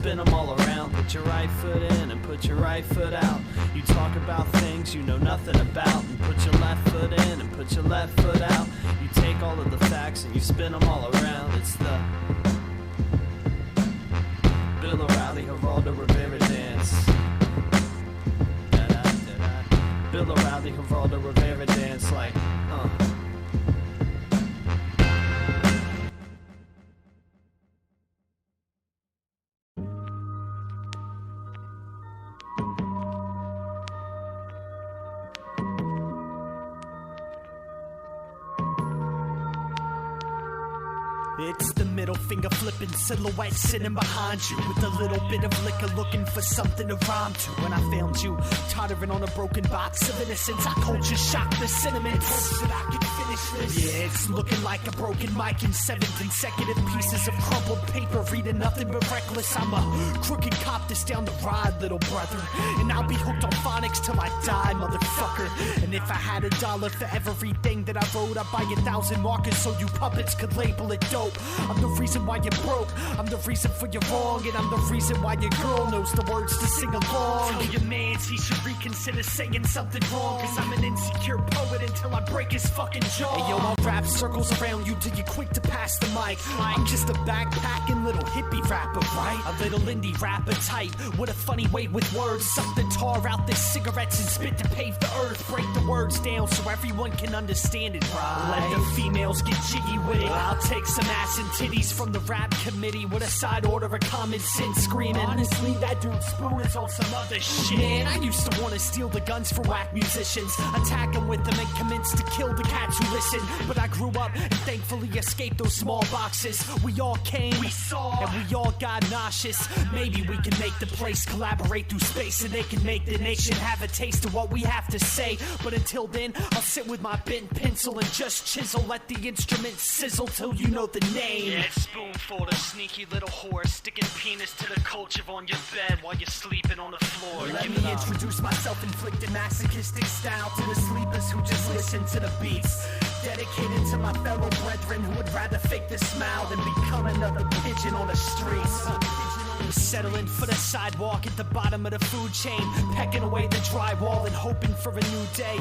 Spin them all around, put your right foot in and put your right foot out. You talk about things you know nothing about, and put your left foot in and put your left foot out. You take all of the facts and you spin them all around. It's the Bill O'Reilly, Geraldo Rivera dance. Bill O'Reilly, Geraldo Rivera dance like, It's the middle finger flipping silhouette sitting behind you with a little bit of liquor looking for something to rhyme to. When I found you tottering on a broken box of innocence, I culture shocked the sentiments so that I could finish this. Yeah, it's looking like a broken mic in 7 consecutive pieces of crumpled paper, reading nothing but reckless. I'm a crooked cop that's down the ride, little brother, and I'll be hooked on phonics till I die, motherfucker. And if I had $1 for everything that I wrote, I'd buy 1,000 markers so you puppets could label it dope. I'm the reason why you're broke, I'm the reason for your wrong, and I'm the reason why your girl knows the words to sing along. Tell your mans he should reconsider saying something wrong, cause I'm an insecure poet until I break his fucking jaw. Hey yo, I'll rap circles around you till you're quick to pass the mic. I'm just a backpacking little hippie rapper, right? A little indie rapper type with a funny way with words. Suck the tar out their cigarettes and spit to pave the earth. Break the words down so everyone can understand it, right? Let the females get jiggy with it. I'll take some ass and titties from the rap committee with a side order of common sense screaming. Honestly, that dude Spoon is on some other shit. Man, I used to want to steal the guns from whack musicians, attack them with them and commence to kill the cats who listen. But I grew up and thankfully escaped those small boxes. We all came, we saw, and we all got nauseous. Maybe we can make the place collaborate through space, and they can make the nation have a taste of what we have to say. But until then, I'll sit with my bent pencil and just chisel. Let the instrument sizzle till you know the name. Yeah, spoonful of sneaky little whore, sticking penis to the culture on your bed while you're sleeping on the floor. Let me introduce my self-inflicted masochistic style to the sleepers who just listen to the beats. Dedicated to my fellow brethren who would rather fake the smile than become another pigeon on the streets. Settling for the sidewalk at the bottom of the food chain, pecking away the drywall and hoping for a new day.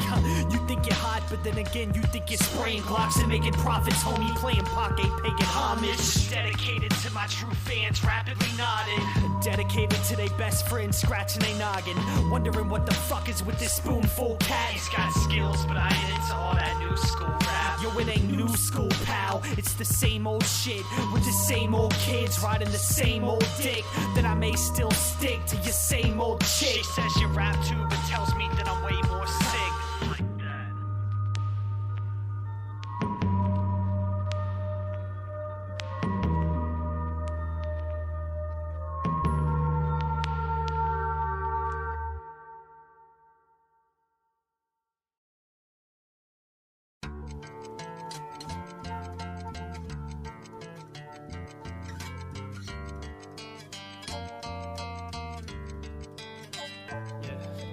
You think you're hot, but then again you think you're spraying glocks and making profits, homie, playing pocket, paying homage. Dedicated to my true fans, rapidly nodding. Dedicated to their best friends, scratching their noggin, wondering what the fuck is with this spoonful cat. He's got skills, but I ain't into all that new school rap. Yo, it ain't new school, pal. It's the same old shit with the same old kids riding the same old dick. That I may still stick to your same old chick. She says you rap too, but tells me that I'm way more sick. Like that.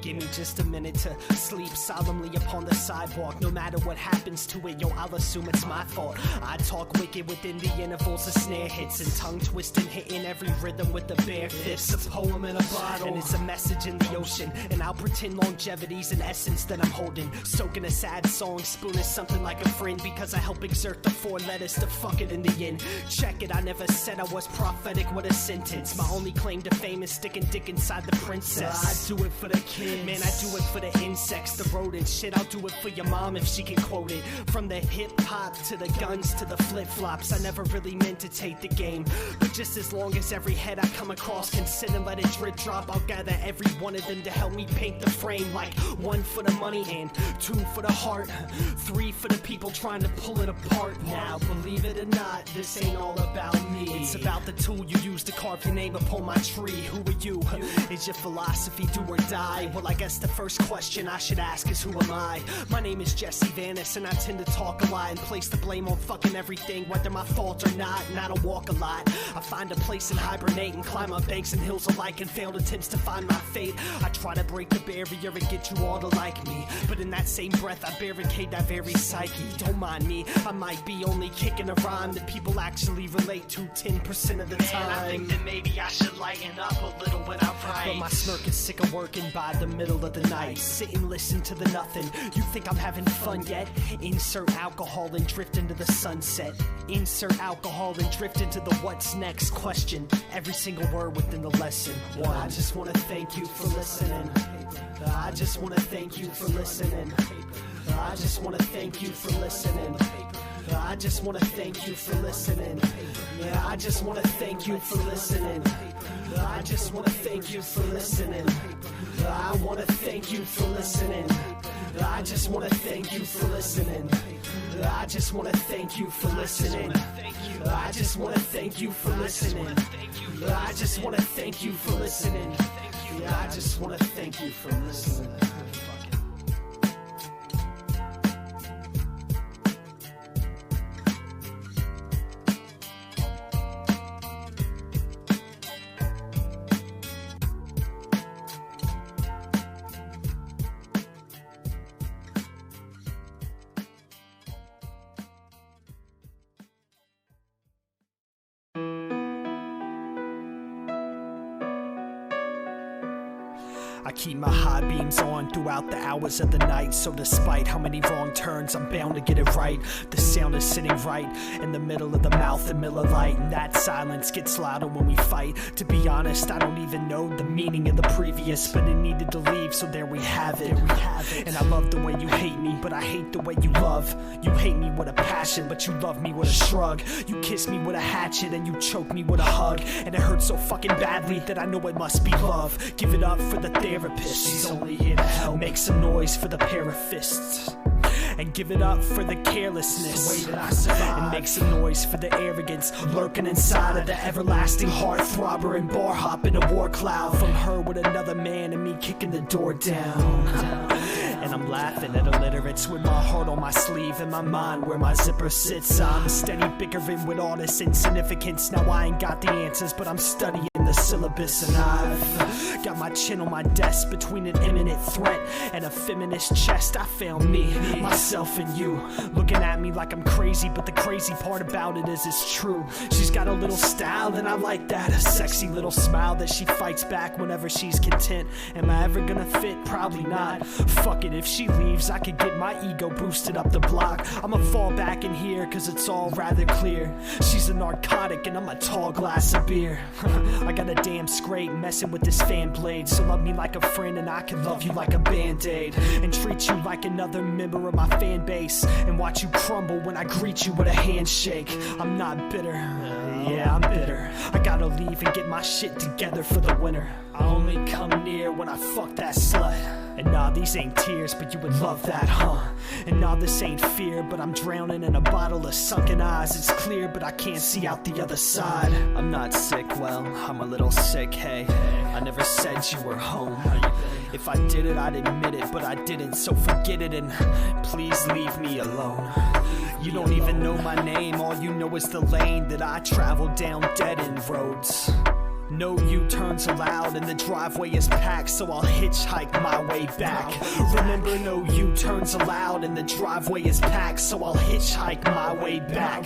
Give me just a minute to sleep solemnly upon the sidewalk. No matter what happens to it, yo, I'll assume it's my fault. I talk wicked within the intervals of snare hits and tongue twisting, hitting every rhythm with the bare fists. It's a poem in a bottle, and it's a message in the ocean. And I'll pretend longevity's an essence that I'm holding. Soaking a sad song, Spoon is something like a friend, because I help exert the 4 letters to fuck it in the end. Check it, I never said I was prophetic with a sentence. My only claim to fame is sticking dick inside the princess. I do it for the kids, man, I do it for the insects, the rodents. Shit, I'll do it for your mom if she can quote it. From the hip-hop to the guns to the flip-flops, I never really meant to take the game. But just as long as every head I come across can sit and let it drip drop, I'll gather every one of them to help me paint the frame. Like 1 for the money and 2 for the heart, 3 for the people trying to pull it apart. Now, believe it or not, this ain't all about me. It's about the tool you use to carve your name upon my tree. Who are you? Is your philosophy do or die? Well, I guess the first question I should ask is, who am I? My name is Jesse Vanis, and I tend to talk a lot and place the blame on fucking everything, whether my fault or not, and I don't walk a lot. I find a place and hibernate and climb up banks and hills alike in failed attempts to find my fate. I try to break the barrier and get you all to like me, but in that same breath I barricade that very psyche. Don't mind me, I might be only kicking a rhyme that people actually relate to 10% of the time. I think that maybe I should lighten up a little when I write. But my smirk is sick of working by the middle of the night. Sit and listen to the nothing. You think I'm having fun yet? Insert alcohol and drift into the sunset. Insert alcohol and drift into the what's next question. Every single word within the lesson. One. I just wanna thank you for listening. I just wanna thank you for listening. I just wanna thank you for listening. I just wanna thank you for listening. Yeah, I just wanna thank you for listening. I just wanna thank you for listening. I wanna thank you for listening. I just wanna thank you for listening. I just wanna thank you for listening. I just wanna thank you for listening. I just wanna thank you for listening. I just wanna thank you for listening. I keep my high beams on throughout the hours of the night, so despite how many wrong turns, I'm bound to get it right. The sound is sitting right in the middle of the mouth and Miller Lite, and that silence gets louder when we fight. To be honest, I don't even know the meaning of the previous, but it needed to leave, so there we have it. And I love the way you hate me, but I hate the way you love. You hate me with a passion, but you love me with a shrug. You kiss me with a hatchet and you choke me with a hug, and it hurts so fucking badly that I know it must be love. Give it up for the therapist, she's only here to help. Make some noise for the pair of fists, and give it up for the carelessness, the way that I survive. And make some noise for the arrogance lurking inside of the everlasting heart throbber and bar hop in a war cloud from her with another man and me kicking the door down. And I'm laughing at illiterates with my heart on my sleeve and my mind where my zipper sits. I'm steady bickering with all this insignificance. Now I ain't got the answers, but I'm studying the syllabus, and I've got my chin on my desk between an imminent threat and a feminist chest. I found me, myself and you, looking at me like I'm crazy, but the crazy part about it is it's true. She's got a little style and I like that, a sexy little smile that she fights back whenever she's content. Am I ever gonna fit? Probably not. Fuck it, if she leaves I could get my ego boosted up the block. I'ma fall back in here cause it's all rather clear. She's a narcotic and I'm a tall glass of beer. I got a damn scrape messing with this fan blade, so love me like a friend and I can love you like a band-aid, and treat you like another member of my fan base, and watch you crumble when I greet you with a handshake. I'm not bitter, yeah I'm bitter. I gotta leave and get my shit together for the winter. I only come near when I fuck that slut. And nah, these ain't tears, but you would love that, huh? And nah, this ain't fear, but I'm drowning in a bottle of sunken eyes. It's clear, but I can't see out the other side. I'm not sick, well, I'm a little sick, hey. I never said you were home. If I did it, I'd admit it, but I didn't, so forget it and please leave me alone. You don't even know my name, all you know is the lane that I travel down dead-end roads. No U-turns allowed and the driveway is packed, so I'll hitchhike my way back. Remember, no U-turns allowed and the driveway is packed, so I'll hitchhike my way back.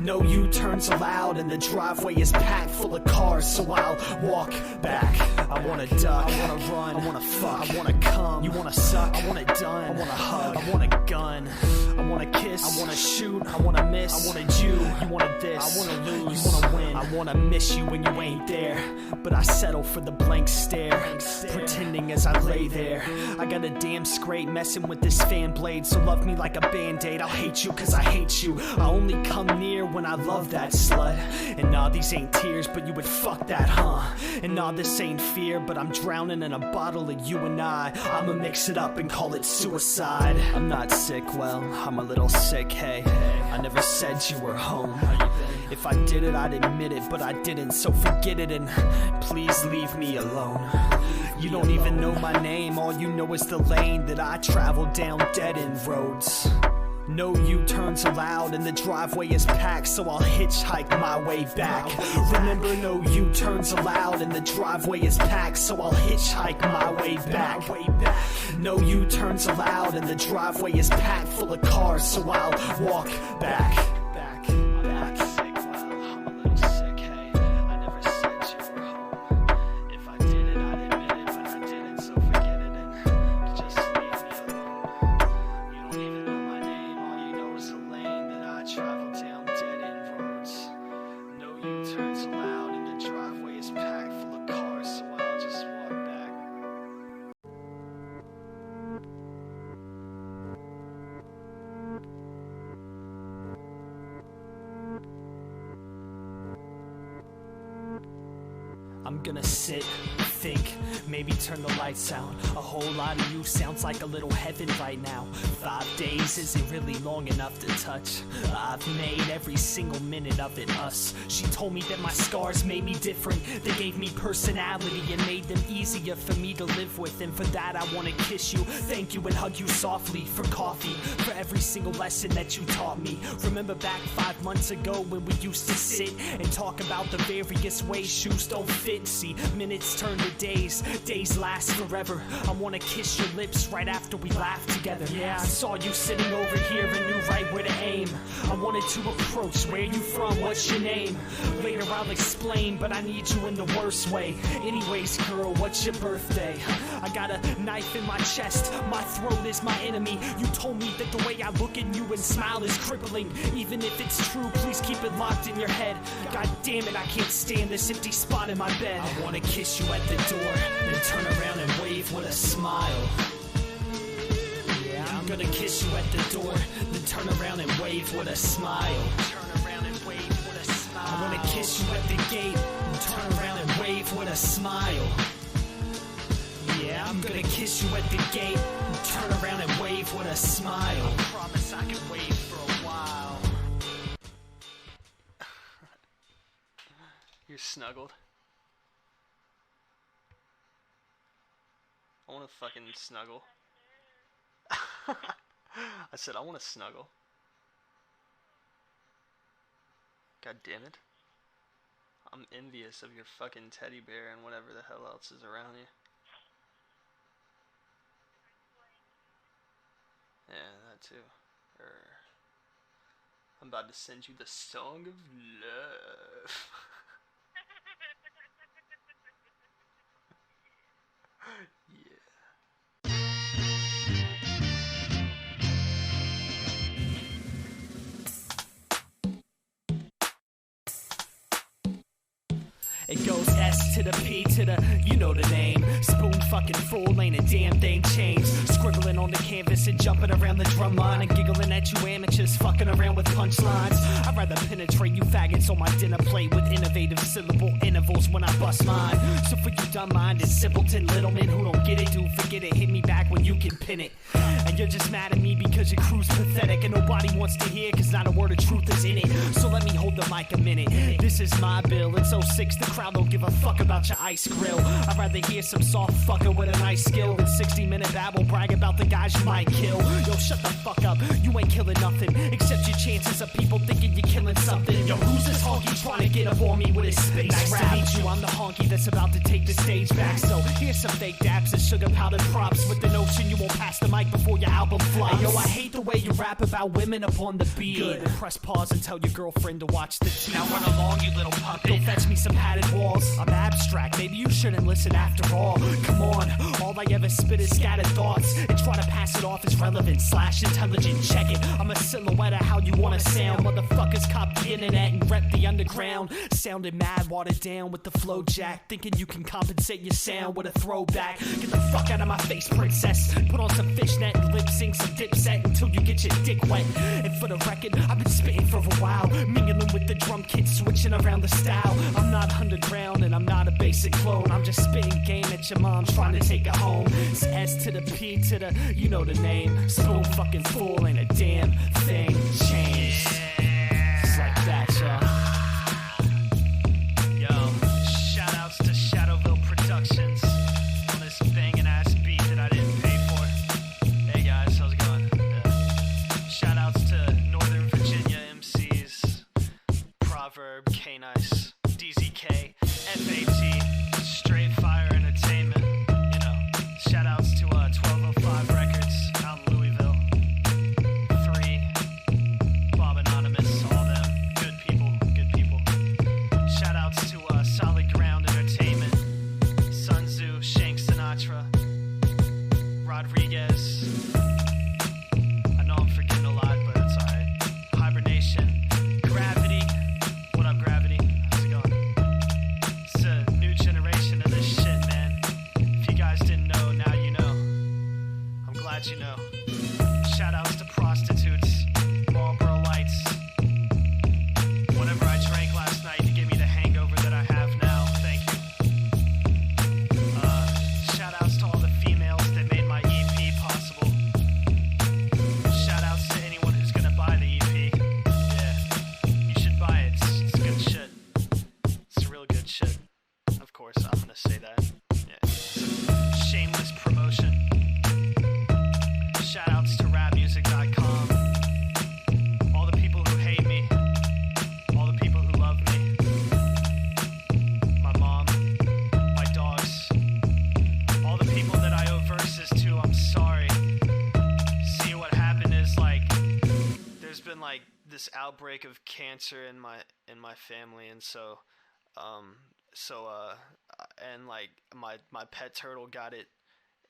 No U-turns allowed and the driveway is packed full of cars, so I'll walk back. I wanna duck, I wanna run, I wanna fuck, I wanna come, you wanna suck, I want it done, I wanna hug, I want a gun, I wanna kiss, I wanna shoot, I wanna miss, I wanted you wanted this, I wanna lose, you wanna win, I wanna miss you when you ain't there, but I settle for the blank stare, pretending as I lay there. I got a damn scrape messing with this fan blade, so love me like a band-aid. I'll hate you cause I hate you. I only come near when I love that slut. And nah, these ain't tears, but you would fuck that, huh? And nah, this ain't fear, but I'm drowning in a bottle of you and I'ma mix it up and call it suicide. I'm not sick, well, I'm a little sick, hey. I never said you were home. If I did it, I'd admit it, but I didn't, so forget it and please leave me alone. You don't even know my name, all you know is the lane that I travel down dead-end roads. No U-turns allowed and the driveway is packed, so I'll hitchhike my way back. Remember, no U-turns allowed and the driveway is packed, so I'll hitchhike my way back. No U-turns allowed and the driveway is packed full of cars, so I'll walk back. I'm gonna sit, think, maybe turn the lights out. A whole lot of you sounds like a little heaven right now. 5 days isn't really long enough to touch. I've made every single minute of it us. She told me that my scars made me different. They gave me personality and made them easier for me to live with. And for that I wanna kiss you, thank you and hug you softly. For coffee, for every single lesson that you taught me. Remember back 5 months ago when we used to sit and talk about the various ways shoes don't fit. See, minutes turn to days, days last forever. I wanna kiss your lips right after we laugh together. Yeah, I saw you sitting over here and knew right where to aim. I wanted to approach, where you from, what's your name? Later I'll explain, but I need you in the worst way. Anyways, girl, what's your birthday? I got a knife in my chest, my throat is my enemy. You told me that the way I look at you and smile is crippling. Even if it's true, please keep it locked in your head. God damn it, I can't stand this empty spot in my bed. I wanna kiss you at the door, then turn around and wave with a smile. Yeah, I'm gonna kiss you at the door, then turn around and wave with a smile. Turn around and wave with a smile. I wanna kiss you at the gate, and turn around and wave with a smile. Yeah, I'm gonna kiss you at the gate, and turn around and wave with a smile. I promise I can wait for a while. You're snuggled. I wanna fucking snuggle. I said I wanna snuggle. God damn it. I'm envious of your fucking teddy bear and whatever the hell else is around you. Yeah, that too. I'm about to send you the song of love. Yeah. It goes S to the P to the, you know the name. Spoon fucking full, ain't a damn thing changed. Scribbling on the canvas and jumping around the drum line and giggling at you amateurs fucking around with punchlines. I'd rather penetrate you faggots on my dinner plate with innovative syllable intervals when I bust mine. So for you dumb-minded simpleton little men who don't get it, dude, forget it, hit me back when you can pin it. And you're just mad at me because your crew's pathetic and nobody wants to hear cause not a word of truth is in it. So let me hold the mic a minute. This is my bill, it's 06, the crowd don't give a fuck about your ice grill. I'd rather hear some soft fucker with a nice skill than 60-minute babble brag about the guys you might kill. Yo, shut the fuck up, you ain't killing nothing except your chances of people thinking you're killing something. Yo, who's this honky trying to get up on me with his space nice rap? To meet you, I'm the honky that's about to take the stage back. So here's some fake daps and sugar powdered props with the notion you won't pass the mic before your album flops. Hey, yo, I hate the way you rap about women up on the beat. Good. Press pause and tell your girlfriend to watch the TV. Now run along, you little puppet. Go fetch me some padded walls. I'm abstract, maybe you shouldn't listen after all. Come on, all I ever spit is scattered thoughts and try to pass it off as relevant / intelligent. Check it, I'm a silhouette of how you wanna sound. Motherfuckers cop the internet and rep the underground. Sounded mad, watered down with the flow jack, thinking you can compensate your sound with a throwback. Get the fuck out of my face, princess. Put on some fishnet and lip sync some Dipset until you get your dick wet. And for the record, I've been spitting for a while, mingling with the drum kit, switching around the style. I'm not underground and I'm not a basic clone. I'm just spitting game at your mom trying to take her home. It's S to the P to the, you know the name. Spoon fucking full, ain't a damn thing changed. Just like that, y'all. let you know. Shout outs to prostitutes, Marlboro Lights. Whatever I drank last night to give me the hangover that I have now, thank you. Shout outs to all the females that made my EP possible. Shout outs to anyone who's gonna buy the EP. Yeah, you should buy it. It's good shit. It's real good shit. Of course, I'm gonna say that. Yeah. Shameless promotion. Shout outs to rapmusic.com. All the people who hate me. All the people who love me. My mom. My dogs. All the people that I owe verses to, I'm sorry. See, what happened is, like, there's been, like, this outbreak of cancer in my family, and so and like my pet turtle got it,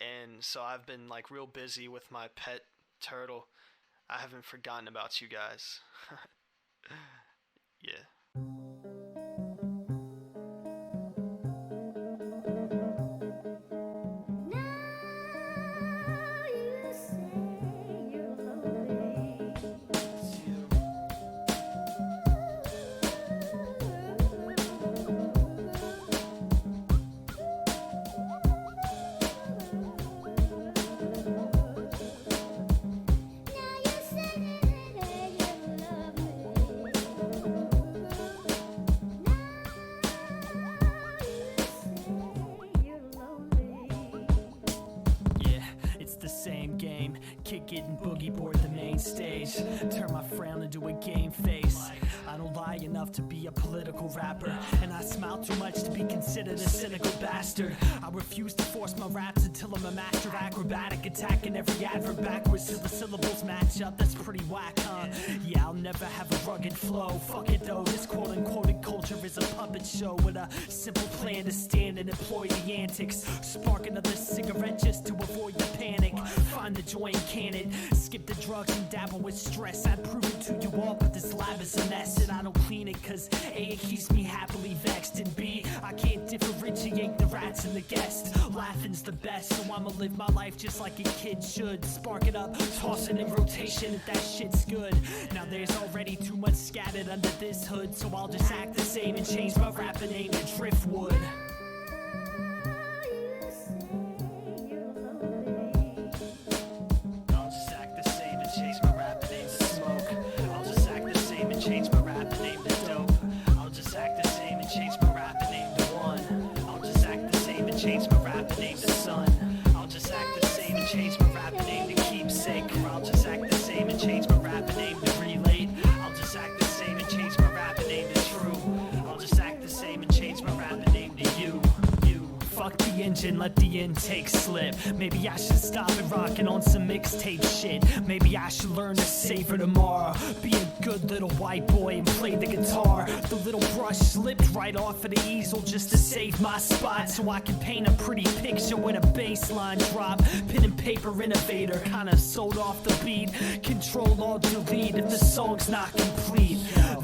and so I've been like real busy with my pet turtle. I haven't forgotten about you guys. Yeah. Kick it and boogie board the main stage. Turn my frown into a game face. I don't lie enough to be a political rapper, and I smile too much to be considered a cynical bastard. I refuse to force my raps until I'm a master acrobatic, attacking every adverb backwards till the syllables match up. That's pretty whack, huh? Yeah, I'll never have a rugged flow. Fuck it though, this quote-unquote culture is a puppet show with a simple plan to stand and employ the antics. Spark another cigarette just to avoid the panic. Find the joy and can it. Skip the drugs and dabble with stress. I'd prove it to you all, but this lab is a mess, and I don't clean it cause A, it keeps me happily vexed, and B, I can't differentiate the rats and the guests. Laughing's the best, so I'ma live my life just like a kid should. Spark it up, toss it in rotation if that shit's good. Now there's already too much scattered under this hood, so I'll just act the same and change my rapper name to Driftwood. Change my rapper name to Dope. I'll just act the same and change my rapper name to One. I'll just act the same and change my rapper name to Sun. I'll just act the same and change my rapper name to Keepsake. Or I'll just act the same and change my rapper name to Relate. I'll just act the same and change my rapper name to True. I'll just act the same and change my rapper name to You. Fuck the engine, let the intake slip. Maybe I should stop it rocking on some mixtape shit. Maybe I should learn to savor tomorrow. Be a good little white boy and play the guitar. The little brush slipped right off of the easel just to save my spot, so I can paint a pretty picture with a bass line drop. Pen and paper innovator, kinda sold off the beat. Control Alt Delete if the song's not complete.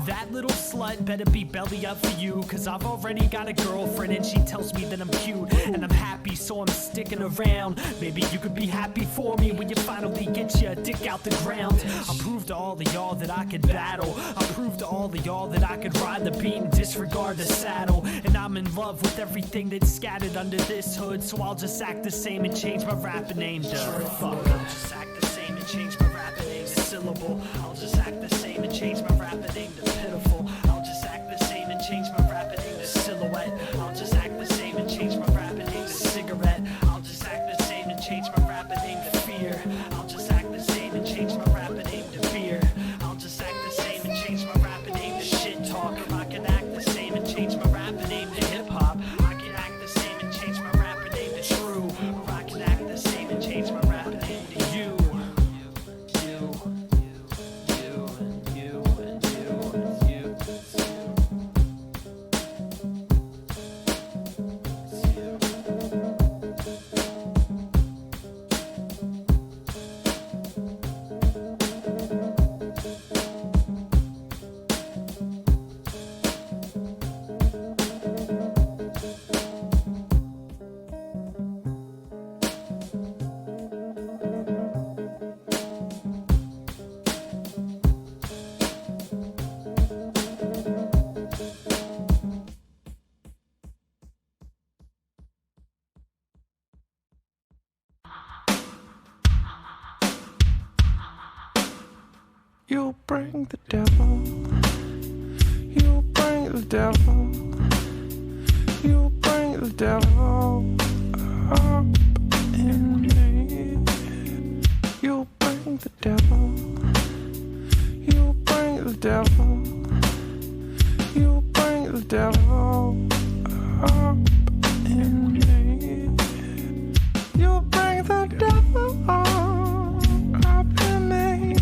That little slut better be belly up for you, cause I've already got a girlfriend and she tells me that I'm cute and I'm happy, so I'm sticking around. Maybe you could be happy for me when you finally get your dick out the ground. I'll prove to all of y'all that I could battle. I'll prove to all of y'all that I could ride the beat and disregard the saddle. And I'm in love with everything that's scattered under this hood, so I'll just act the same and change my rapper name to Fuck. I'll just act the same and change my rapper name to Syllable. I'll just act the same and change my rapper name to Pitiful. I'll just act the same and change my rapper name to Silhouette. I'll just act the same and change my rapper name to Cigarette. I'll just act the same and change my rapper name to Fear. I'll just act the same and change my rapper name to Beer. I'll just act the same and change my rapper name to Shit Talk. Or I can act the same and change my rapper name to Hip Hop. I can act the same and change my rapper name to True. Or I can act the same and change my rapper name to You. You, and you, and you, and You bring the devil. You bring the devil. You bring the devil up in me. You bring the devil. You bring the devil. You bring the devil up in me. You bring the devil up in me.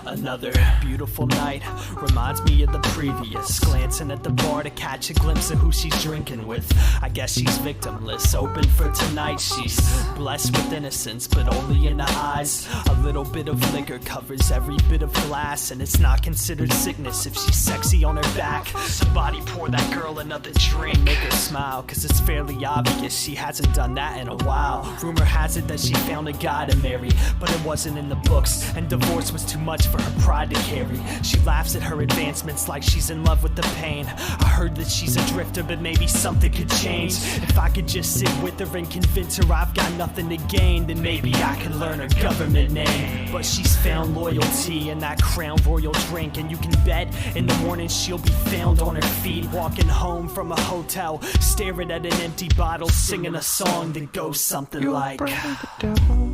Another beautiful night reminds me of the previous. Glancing at the bar to catch a glimpse of who she's drinking with. I guess she's victimless, open for tonight. She's blessed with innocence, but only in the eyes. A little bit of liquor covers every bit of glass, and it's not considered sickness if she's sexy on her back. Somebody pour that girl another drink, make her smile, cause it's fairly obvious she hasn't done that in a while. Rumor has it that she found a guy to marry, but it wasn't in the books, and divorce was too much for her pride to carry. She laughs at her advancements like she's in love with the pain. I heard that she's a drifter, but maybe something could change. If I could just sit with her and convince her I've got nothing to gain, then maybe I could learn her government name. But she's found loyalty in that Crown Royal drink, and you can bet in the morning she'll be found on her feet, walking home from a hotel, staring at an empty bottle, singing a song that goes something like, You bring the devil.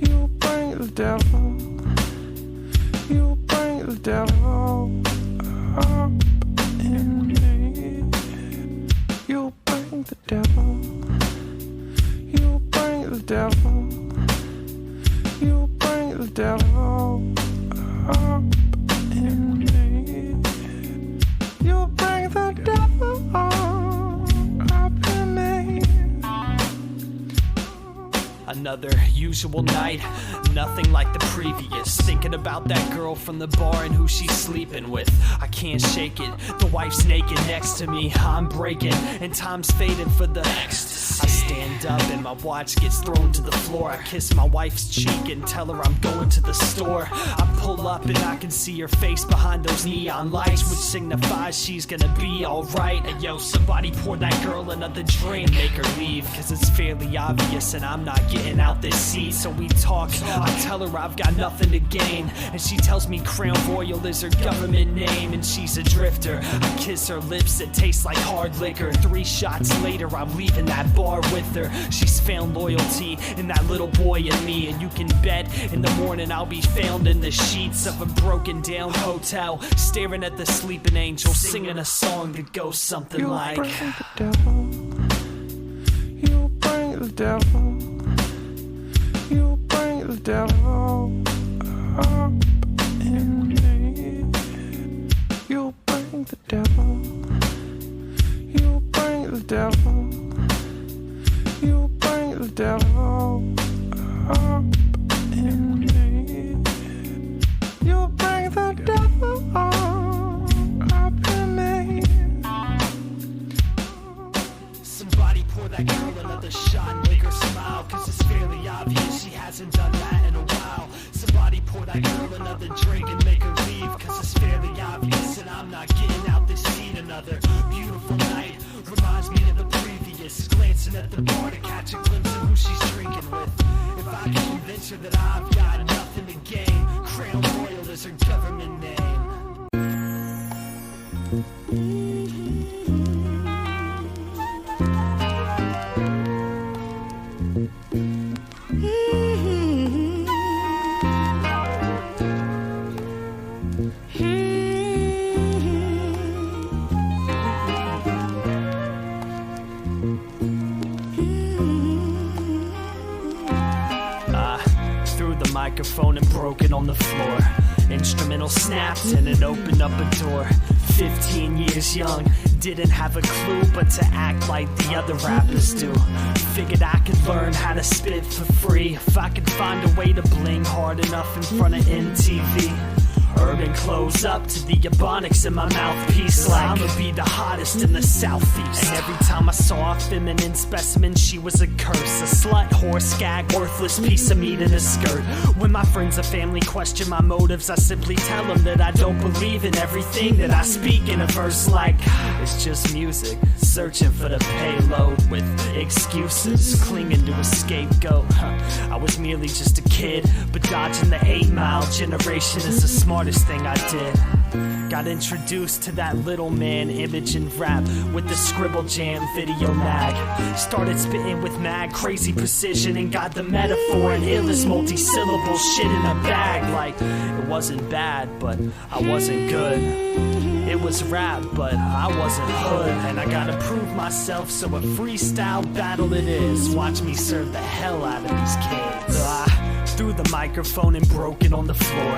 You bring the devil. You bring the devil up in me. You bring the devil. You bring the devil. You bring the devil up in me. You bring the devil up in me. Another usual night, nothing like the previous. Thinking about that girl from the bar and who she's sleeping with. I can't shake it, the wife's naked next to me. I'm breaking, and time's fading for the next. I stand up and my watch gets thrown to the floor. I kiss my wife's cheek and tell her I'm going to the store. I pull up and I can see her face behind those neon lights, which signifies she's gonna be alright. And yo, somebody pour that girl another drink, make her leave, cause it's fairly obvious and I'm not getting out this seat. So we talk, I tell her I've got nothing to gain, and she tells me Crown Royal is her government name, and she's a drifter. I kiss her lips that taste like hard liquor. 3 shots later I'm leaving that bar with her. She's found loyalty in that little boy and me, and you can bet in the morning I'll be found in the sheets of a broken down hotel, staring at the sleeping angel, singing a song that goes something like, You bring the devil. You bring the devil. You bring the devil up in me. You bring the devil. You bring the devil. You bring the devil up in me. You bring the devil up in me. somebody pour that girl another shot and make her smile, cause it's fairly obvious she hasn't done that in a while. Somebody pour that girl another drink and make her leave, cause it's fairly obvious and I'm not getting out this seat. Another beautiful night reminds me of the previous. Glancing at the bar to catch a glimpse of who she's drinking with. If I can convince her that I've got nothing to gain, Crown Royal is her government name. Microphone and broke it on the floor. Instrumental snapped and it opened up a door. 15 years young, didn't have a clue but to act like the other rappers do. Figured I could learn how to spit for free if I could find a way to bling hard enough in front of MTV. Urban close up to the ebonics in my mouthpiece. Like I'ma be the hottest in the southeast. And every time I saw a feminine specimen, she was a curse. A slut, whore, skag, worthless piece of meat in a skirt. When my friends or family question my motives, I simply tell them that I don't believe in everything that I speak in a verse. Like it's just music, searching for the payload with excuses, clinging to a scapegoat. I was merely just a kid, but dodging the 8-mile generation is the smartest thing I did. Got introduced to that little man image and rap with the Scribble Jam video mag. Started spitting with mad crazy precision and got the metaphor and illest multi-syllable shit in a bag. Like it wasn't bad, but I wasn't good. It was rap, but I wasn't hood. And I gotta prove myself, so a freestyle battle it is. Watch me serve the hell out of these kids. I threw the microphone and broke it on the floor.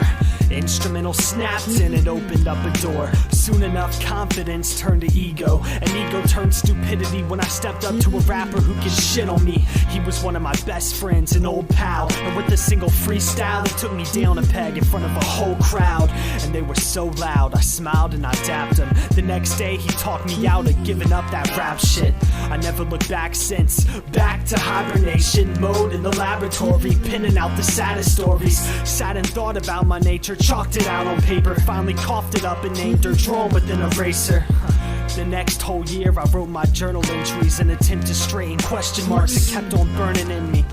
Instrumental snapped and it opened up a door. Soon enough confidence turned to ego, and ego turned stupidity when I stepped up to a rapper who could shit on me. He was one of my best friends, an old pal, and with a single freestyle it took me down a peg in front of a whole crowd. And they were so loud, I smiled and I dapped him. The next day he talked me out of giving up that rap shit. I never looked back since. Back to hibernation mode in the laboratory, pinning out the saddest stories. Sat and thought about my nature, chalked it out on paper, finally coughed it up and named her, drawn with an eraser. The next whole year I wrote my journal entries in an attempt to straighten question marks that kept on burning in me.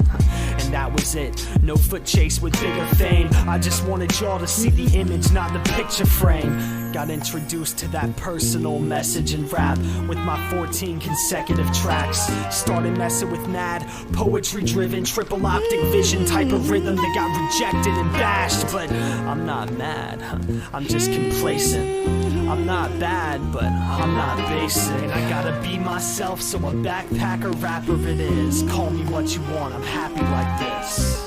And that was it, no foot chase with bigger fame. I just wanted y'all to see the image, not the picture frame. Got introduced to that personal message and rap with my 14 consecutive tracks. Started messing with mad, poetry driven, triple optic vision type of rhythm that got rejected and bashed. But I'm not mad, I'm just complacent. I'm not bad, but I'm not basic. And I gotta be myself, so a backpacker rapper it is. Call me what you want, I'm happy like this.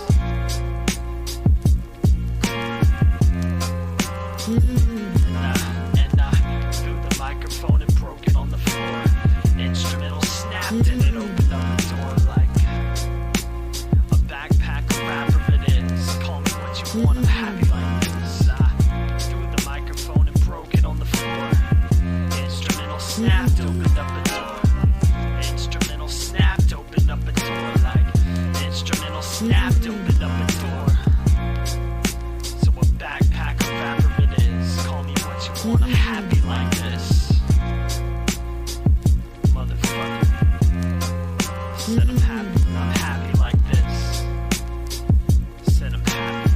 And I threw the microphone and broke it on the floor. Instrumental snapped and it opened up a door. Like a backpacker rapper it is. Call me what you want, I'm happy like this. I threw the microphone and broke it on the floor. Instrumental snapped, opened up a door. Instrumental snapped, opened up a door. Like instrumental snapped, opened up a door. So a backpacker rapper it is. Call me what you want, I'm happy like this. Motherfucker. Said I'm happy like this. Said I'm happy.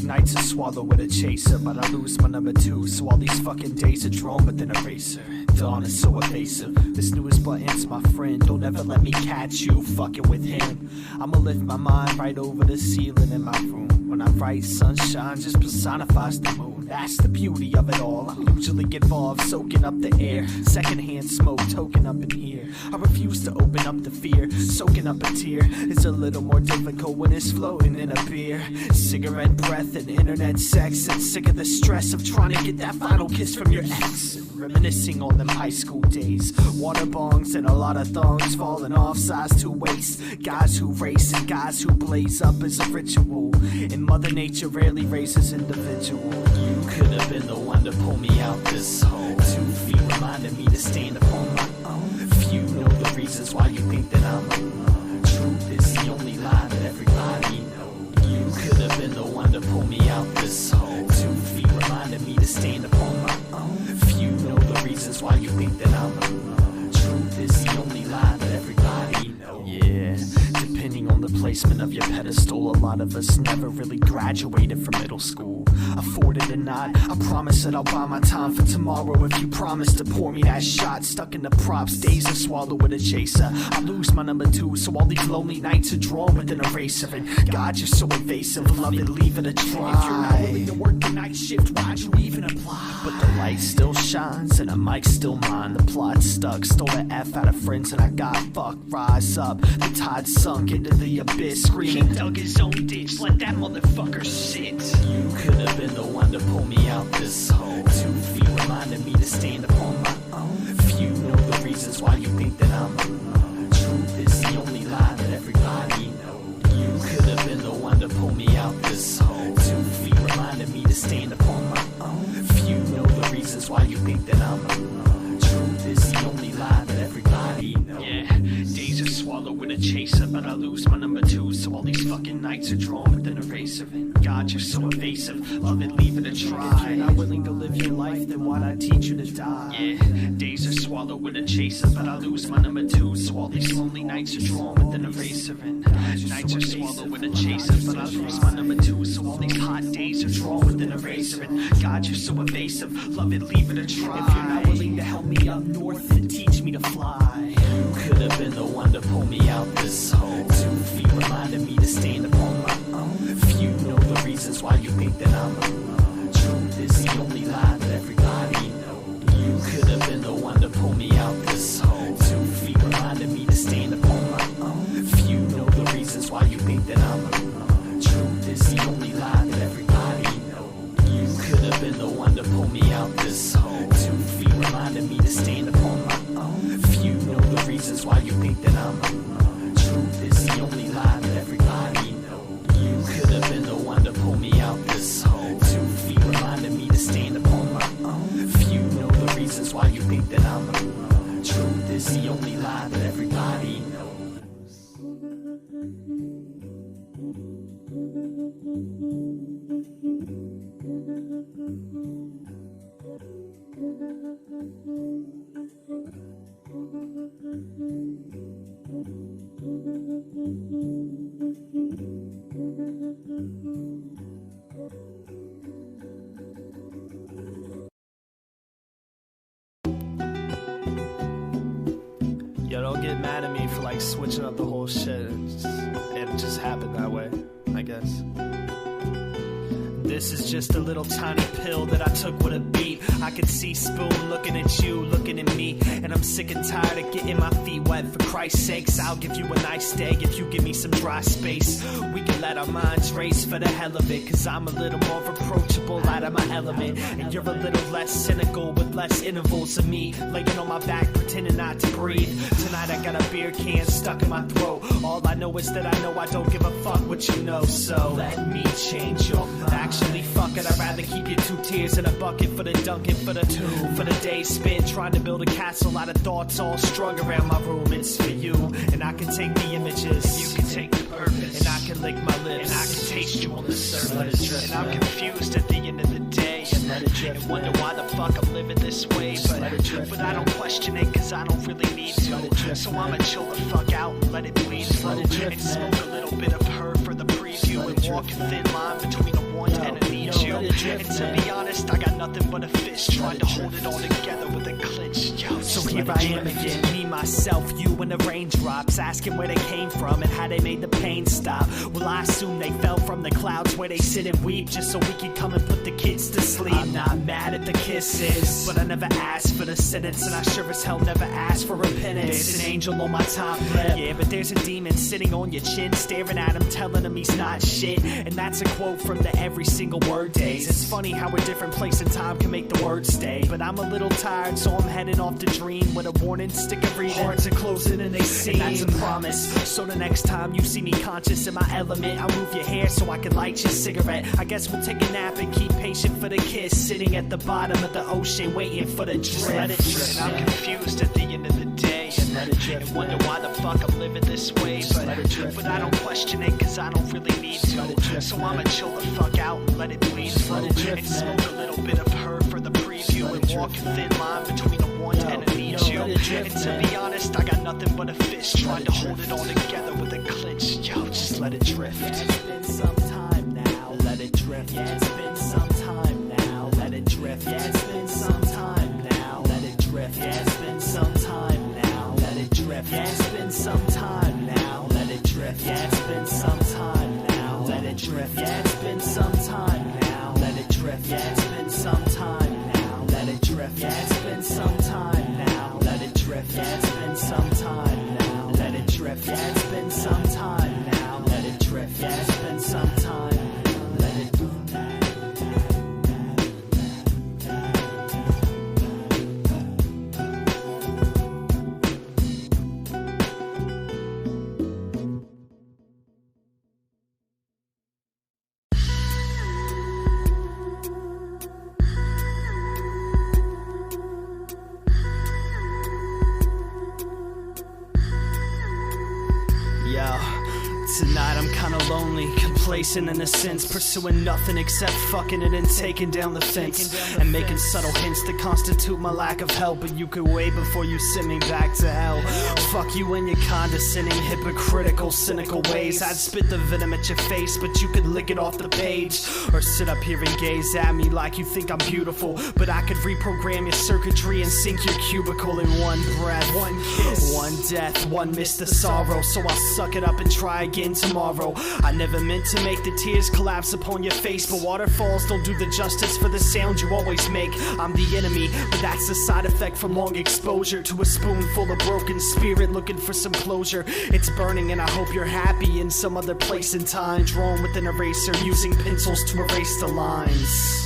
Nights a swallow with a chaser, but I lose my number 2. So all these fucking days are drawn with an eraser. Dawn is so evasive. This newest button's my friend. Don't ever let me catch you fucking with him. I'ma lift my mind right over the ceiling in my room. When I write, sunshine just personifies the moon. That's the beauty of it all. I usually get involved soaking up the air. Secondhand smoke token up in here. I refuse to open up the fear. Soaking up a tear is a little more difficult when it's floating in a beer. Cigarette breath and internet sex, and sick of the stress of trying to get that final kiss from your ex. And reminiscing on them high school days. Water bongs and a lot of thongs falling off size to waist. Guys who race and guys who blaze up as a ritual. And Mother Nature rarely raises individual. You could have been the one to pull me out this hole. 2 feet reminded me to stand upon my own. Few know the reasons why you think that I'm alone. Truth is the only lie that everybody knows. You could have been the one to pull me out this hole. 2 feet reminded me to stand upon my own. Few know the reasons why you think that I'm alone. Truth is the only lie that everybody knows. Yeah, depending on the place basement of your pedestal. A lot of us never really graduated from middle school. Afford it or not, I promise that I'll buy my time for tomorrow. If you promise to pour me that shot, stuck in the props, days are swallowed with a chaser. I lose my number 2, so all these lonely nights are drawn with an eraser. And God, you're so evasive, love it, leave it a try. If you're not willing to work the night shift, why'd you even apply? But the light still shines and the mic's still mine. The plot's stuck, stole the F out of friends and I got fucked. Rise up, the tide sunk into the abyss, screaming. He dug his own ditch, let that motherfucker sit. You could have been the one to pull me out this hole. 2 feet reminded me to stand upon my own. Few know the reasons why you think that I'm alone. Truth is the only lie that everybody knows. You could have been the one to pull me out this hole. 2 feet reminded me to stand upon my own. Few know the reasons why you think that I'm alone. Truth is the only lie that everybody knows. Yeah, days are swallowed with a chaser, but I lose my number 2, so all these fucking nights are drawn with an eraser. And God, you're so evasive, love it, leave it a try. If you're not willing to live your life, then why'd I teach you to die? Yeah, days are swallowed with a chaser, but I lose my number 2, so all these lonely nights are drawn with an eraser. And nights are swallowed with a chaser, but I lose my number 2, so all these hot days are drawn with an eraser. And God, you're so evasive, love it, leave it a try. If you're not willing to help me up north, then teach me to fly. You could have been the one to pull me out this hole. 2 feet reminded me to stand upon my own. Few know the reasons why you think that I'm alone. Truth is the only lie that everybody knows. You could have been the one to pull me out this hole. 2 feet reminded me to stand upon my own. Few know the reasons why you think that I'm alone. Truth is the only lie that everybody knows. You could have been the one to pull me out this hole. 2 feet reminded me to stand upon my own. Few know the reasons why you think that I'm alone. Truth is the only lie that everybody knows. You could have been the one to pull me out this hole. 2 feet reminded me to stand upon my own. Few know the reasons why you think that I'm alone. Truth is the only lie that everybody knows. Yo, don't get mad at me for like switching up the whole shit. It just happened that way, I guess. This is just a little tiny pill that I took with a beat. I could see Spoon looking at you, looking at me, and I'm sick and tired of getting my feet wet. For Christ's sakes, I'll give you a nice day if you give me some dry space. We can let our minds race for the hell of it, cause I'm a little more approachable out of my element, and you're a little less cynical with less intervals of me laying on my back pretending not to breathe. Tonight I got a beer can stuck in my throat. All I know is that I know I don't give a fuck what you know. So let me change your mind. Actually, fuck it, I'd rather keep your 2 tears in a bucket for the Dunkin' for the 2. For the day spent trying to build a castle out of thoughts all strung around my room. It's for you, and I can take the images, and you can take the purpose, and I can lick my lips, and I can taste you on the surface. And I'm confused at the end of the day, and wonder why the fuck I'm living this way. But I don't question it, cause I don't really need to. So I'ma chill the fuck out and let it bleed through, and smoke a little bit of her for the preview, and walk a thin line between a want and a need you. And to be honest, I got nothing but a fist trying to hold it all together with a clench. Yo, so here I am again, me, myself, you, and the raindrops, asking where they came from and how they made the pain stop. Well, I assume they fell from the clouds where they sit and weep, just so we can come and put the kids to sleep. I'm not mad at the kisses, but I never asked for the sentence, and I sure as hell never asked for repentance. There's an angel on my top lip, yeah, but there's a demon sitting on your chin, staring at him, telling him he's not shit. And that's a quote from the Every Single Word days. It's funny how a different place and time can make the words stay. But I'm a little tired, so I'm heading off to dream with a warning sticker reading. Hearts are closing and they seem, and that's a promise. So the next time you see me conscious in my element, I'll move your hair so I can light your cigarette. I guess we'll take a nap and keep patient for the kiss, sitting at the bottom of the ocean waiting for the drift. Let it drift. And I'm confused at the end of the day, and wonder why the fuck I'm living this way. But I don't question it, cause I don't really need to. So I'ma chill the fuck out and let it bleed through, and smoke a little bit of her for the preview, and walk a thin line between a want and a need you. And to be honest, I got nothing but a fist trying to hold it all together with a clench. Yo, just let it drift. Yeah, it's been some time now, let it drift. Yeah, it's been some time now, let it drift. Yeah, it's been some time now, let it drift. Yeah, it's been some time now, let it drift. Yeah, it's been some time now, let it drift. Yeah, it's been some time now, let it drift. Yeah, it's been some time now, let it drift. Yeah, it's been some time now, let it drift. Yeah, it's been some time now, let it drift. Yeah, it's been some time now, let it drift. Yeah, it's been some time now, let it drift. Yeah, it's been some time, let it drift. Tonight I'm kinda lonely, complacent in a sense, pursuing nothing except fucking it and taking down the fence, and making subtle hints that constitute my lack of help. But you could wait before you send me back to hell. Fuck you and your condescending, hypocritical, cynical ways. I'd spit the venom at your face, but you could lick it off the page, or sit up here and gaze at me like you think I'm beautiful. But I could reprogram your circuitry and sink your cubicle in one breath. One kiss, one death, one miss the sorrow. So I'll suck it up and try again tomorrow. I never meant to make the tears collapse upon your face, but waterfalls don't do the justice for the sound you always make. I'm the enemy, but that's a side effect from long exposure to a spoonful of broken spirit looking for some closure. It's burning and I hope you're happy in some other place and time, drawn with an eraser, using pencils to erase the lines.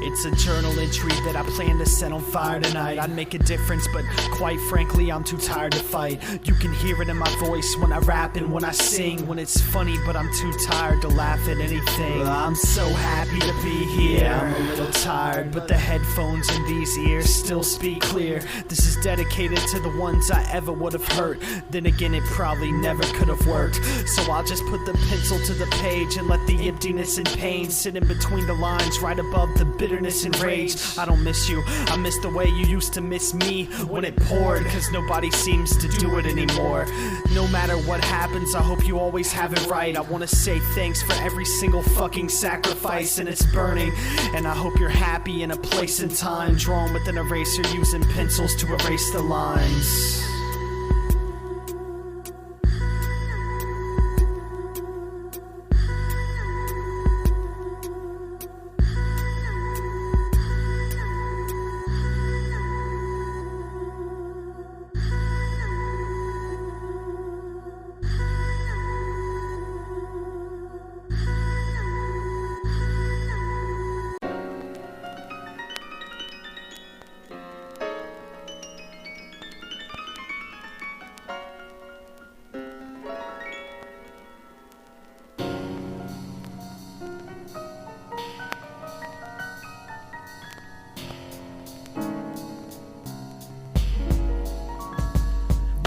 It's a journal entry that I plan to set on fire tonight. I'd make a difference, but quite frankly, I'm too tired to fight. You can hear it in my voice when I rap and when I sing, when it's funny, but I'm too tired to laugh at anything. I'm so happy to be here. I'm a little tired, but the headphones in these ears still speak clear. This is dedicated to the ones I ever would have hurt. Then again, it probably never could have worked. So I'll just put the pencil to the page and let the emptiness and pain sit in between the lines, right above the bitterness and rage. I don't miss you, I miss the way you used to miss me when it poured, cause nobody seems to do it anymore. No matter what happens, I hope you always have it right. I wanna say thanks for every single fucking sacrifice, and it's burning. And I hope you're happy in a place and time, drawn with an eraser, using pencils to erase the lines.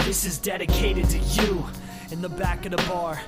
This is dedicated to you, in the back of the bar,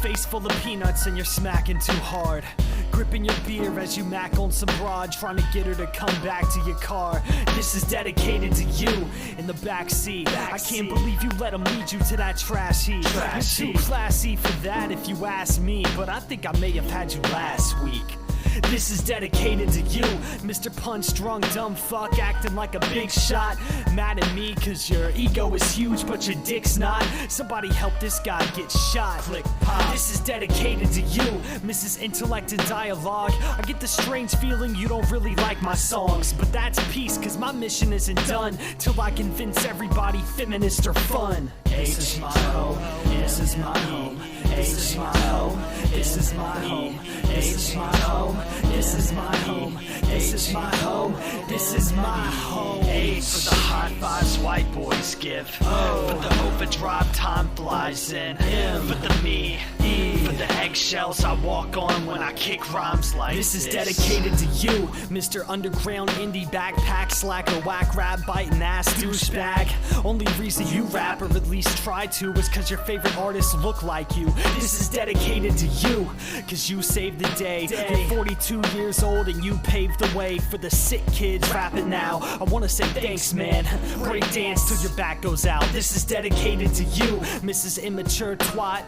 face full of peanuts and you're smacking too hard, gripping your beer as you mac on some broad, trying to get her to come back to your car. This is dedicated to you, in the back seat. I can't believe you let him lead you to that trash heap. You're too classy for that if you ask me, but I think I may have had you last week. This is dedicated to you, Mr. Punch drunk dumb fuck, acting like a big shot. Mad at me cause your ego is huge but your dick's not. Somebody help this guy get shot. Click pop. This is dedicated to you, Mrs. Intellect and Dialogue. I get the strange feeling you don't really like my songs, but that's peace cause my mission isn't done till I convince everybody feminists are fun. This is my home, this is my home, this is my home, this is my home, this is my home, this is my home, this is my home, this is my home. A for the high fives white boys give, for the overdrive time flies in, for the me. For the eggshells I walk on when I kick rhymes like this. Is dedicated to you, Mr. Underground Indie Backpack Slacker, whack rap biting ass douchebag. Only reason you rap, or at least try to, is cause your favorite artists look like you. This is dedicated to you, cause you saved the day. You're 42 years old and you paved the way for the sick kids rapping now. I wanna say thanks, man. Break dance till your back goes out. This is dedicated to you, Mrs. Immature Twat,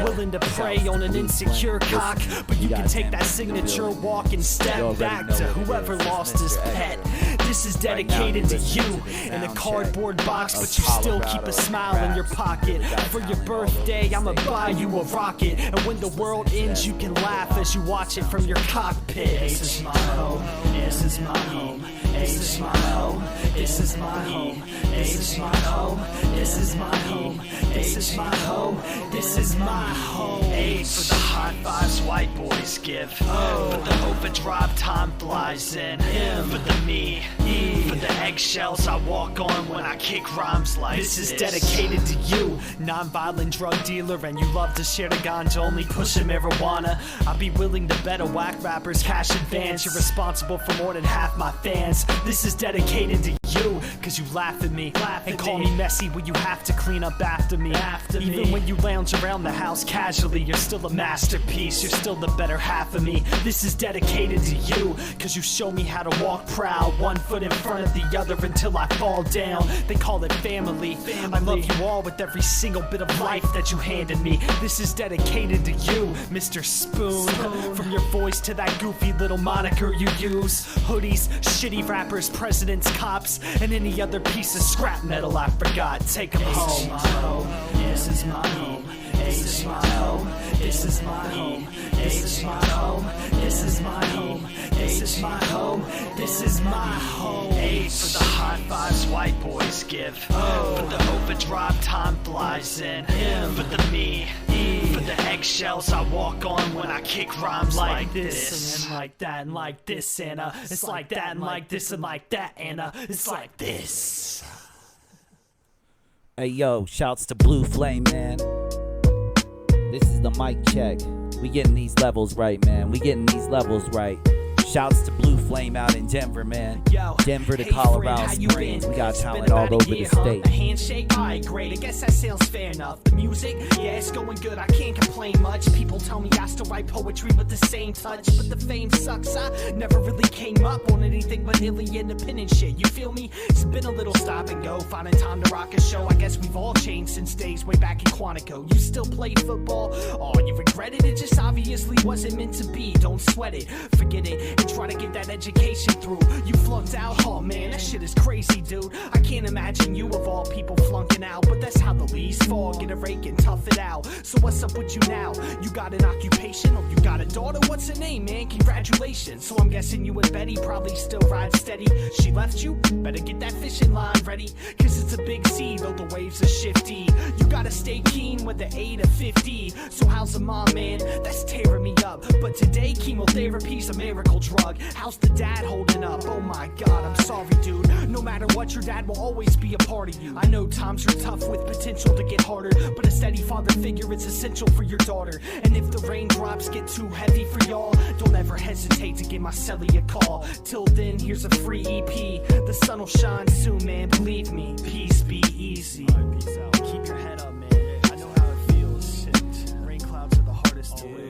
willing to prey on an insecure cock, but you can take that signature walk and step back to whoever lost his pet. This is dedicated to you, in a cardboard box, but you still keep a smile in your pocket. For your birthday, I'ma buy you a rocket, and when the world ends, you can laugh as you watch it from your cockpit. This is my home, this is my home, this is my home, this is my home, this is my home, this is my home, this is my home, this is my home. A for the high fives white boys give, for the overdrive time flies in, for the me, for the eggshells I walk on when I kick rhymes like this. Is dedicated to you, non-violent drug dealer, and you love to share the ganja, only pushing marijuana. I'd be willing to bet a whack rapper's cash advance. You're responsible for more than half my fans. This is dedicated to you, cause you laugh at me and call me messy when you have to clean up after me. Even when you lounge around the house casually, you're still a masterpiece, you're still the better half of me. This is dedicated to you, cause you show me how to walk proud, one foot in front of the other until I fall down. They call it family. I love you all with every single bit of life that you handed me. This is dedicated to you, Mr. Spoon. From your voice to that goofy little moniker you use, hoodies, shitty rappers, presidents, cops, and any other piece of scrap metal I forgot. Take them home. This is my home, this is my home, this is my home, this is my home, this is my home, this is my home, this is my home. A for the high fives white boys give, for the overdrive time flies in, for the me, for the eggshells I walk on when I kick rhymes like this. And like that and like this, and it's like that and like this and like that, and it's like this. Hey yo, shouts to Blue Flame, man. This is the mic check. We getting these levels right, man. We getting these levels right. Shouts to Blue Flame out in Denver, man. Yo, Denver to hey Colorado friend, how you Springs. been? We got It's talent been all about over a the year, state. A handshake, alright, great. I guess that sounds fair enough. The music, yeah, it's going good. I can't complain much. People tell me I still write poetry with the same touch, but the fame sucks. I never really came up on anything but nearly independent shit. You feel me? It's been a little stop and go, finding time to rock a show. I guess we've all changed since days way back in Quantico. You still play football? Oh, you regretted it? Just obviously wasn't meant to be. Don't sweat it, forget it, and try to get that education through. You flunked out? Oh man, that shit is crazy, dude. I can't imagine you of all people flunking out, but that's how the leaves fall. Get a rake and tough it out. So what's up with you now? You got an occupation, or you got a daughter? What's her name, man? Congratulations. So I'm guessing you and Betty probably still ride steady. She left you? Better get that fishing line ready, cause it's a big sea, though the waves are shifty. You gotta stay keen with the 8 to 50. So how's the mom, man? That's tearing me up. But today, chemotherapy's a miracle drug. How's the dad holding up? Oh my god, I'm sorry, dude. No matter what, your dad will always be a part of you. I know times are tough with potential to get harder, but a steady father figure is essential for your daughter. And if the raindrops get too heavy for y'all, don't ever hesitate to give my celly a call. Till then, here's a free EP. The sun will shine soon, man, believe me. Peace be easy. Peace out. Keep your head up, man. I know how it feels. Shit. Rain clouds are the hardest to lose.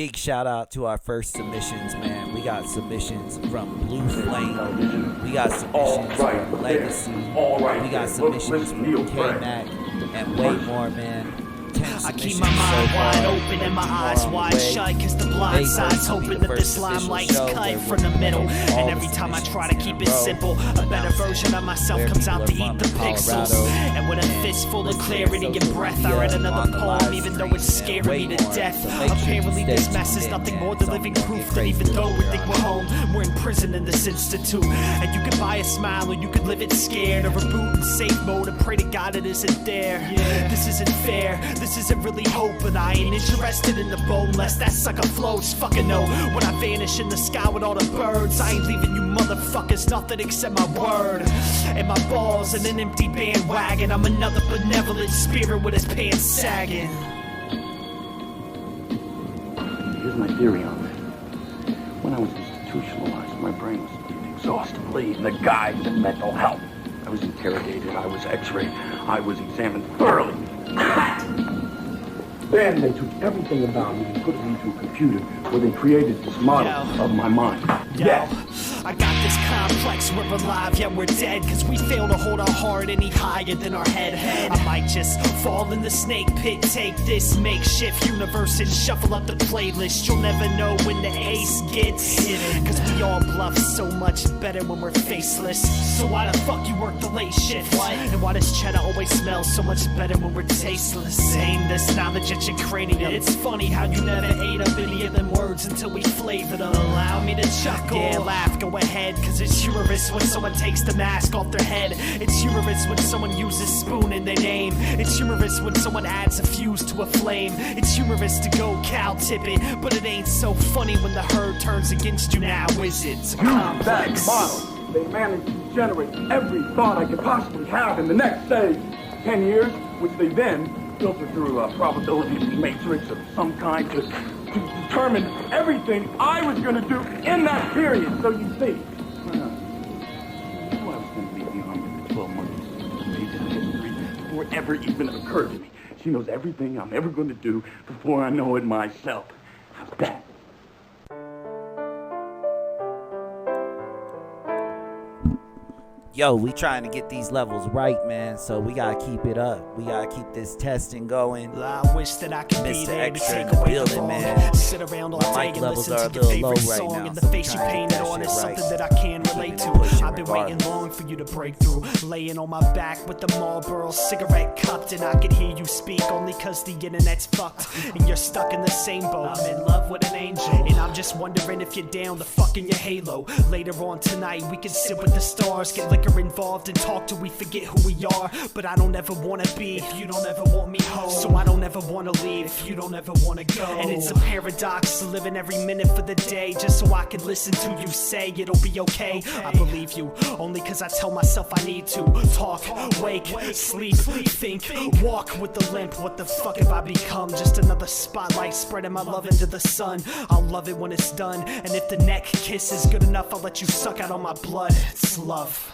Big shout out to our first submissions, man. We got submissions from Blue Flame. We got submissions from Legacy. We got submissions from K-Mac and way more, man. I keep my mind wide open and my eyes wide shut, cause the blind side's hoping that this limelight's cut from the middle. And every time I try to keep it simple, a better version of myself comes out to eat the pixels. And with a fist full of clarity and breath, I read another poem even though it's scaring me to death. Apparently this mess is nothing more than living proof that even though we think we're home, we're in prison in this institute. And you can buy a smile or you could live it scared, or reboot in safe mode and pray to God it isn't there. This isn't fair, this isn't really hope, but I ain't interested in the boat unless that sucker floats. Fucking no, when I vanish in the sky with all the birds, I ain't leaving you motherfuckers nothing except my word and my balls and an empty bandwagon. I'm another benevolent spirit with his pants sagging. Here's my theory on this. When I was institutionalized, my brain was exhaustively in the guise of mental health. I was interrogated, I was x-rayed, I was examined thoroughly. Then they took everything about me and put it into a computer where they created this model of my mind. I got this complex, we're alive yet we're dead, cause we fail to hold our heart any higher than our head. I might just fall in the snake pit, take this makeshift universe and shuffle up the playlist. You'll never know when the ace gets hit, cause we all bluff so much better when we're faceless. So why the fuck you work the late shift? What? And why does cheddar always smell so much better when we're tasteless? Aim this knowledge at your cranium. It's funny how you never ate up any of them words until we flavored them. Allow me to chuckle. Yeah, laugh, go ahead, cause it's humorous when someone takes the mask off their head. It's humorous when someone uses spoon in their name. It's humorous when someone adds a fuse to a flame. It's humorous to go cow tip it, but it ain't so funny when the herd turns against you now, is it? It's a complex model. They managed to generate every thought I could possibly have in the next, say, 10 years, which they then filter through a probability matrix of some kind to determine everything I was going to do in that period. So you see, I knew I was going to be beyond the 12 months pages of history before it ever even occurred to me. She knows everything I'm ever going to do before I know it myself. How's that? Yo, we trying to get these levels right, man, so we gotta keep it up. We gotta keep this testing going. I wish that I could be there to Extra take in the away building, the man. Sit around all day and listen to your favorite song, and the face you painted on is something that I can relate to. I've been waiting long for you to break through, laying on my back with the Marlboro cigarette cupped, and I could hear you speak only cause the internet's fucked, and you're stuck in the same boat. I'm in love with an angel, and I'm just wondering if you're down to fuck in your halo. Later on tonight we can sit with the stars, get liquor involved and talk till we forget who we are. But I don't ever wanna be if you don't ever want me home, so I don't ever wanna leave if you don't ever wanna go. And it's a paradox to living every minute for the day just so I can listen to you say it'll be okay. I believe you only cause I tell myself I need to talk, wake, sleep, think, walk with the limp. What the fuck have I become? Just another spotlight spreading my love into the sun. I'll love it when it's done, and if the neck kiss is good enough, I'll let you suck out on my blood. It's love.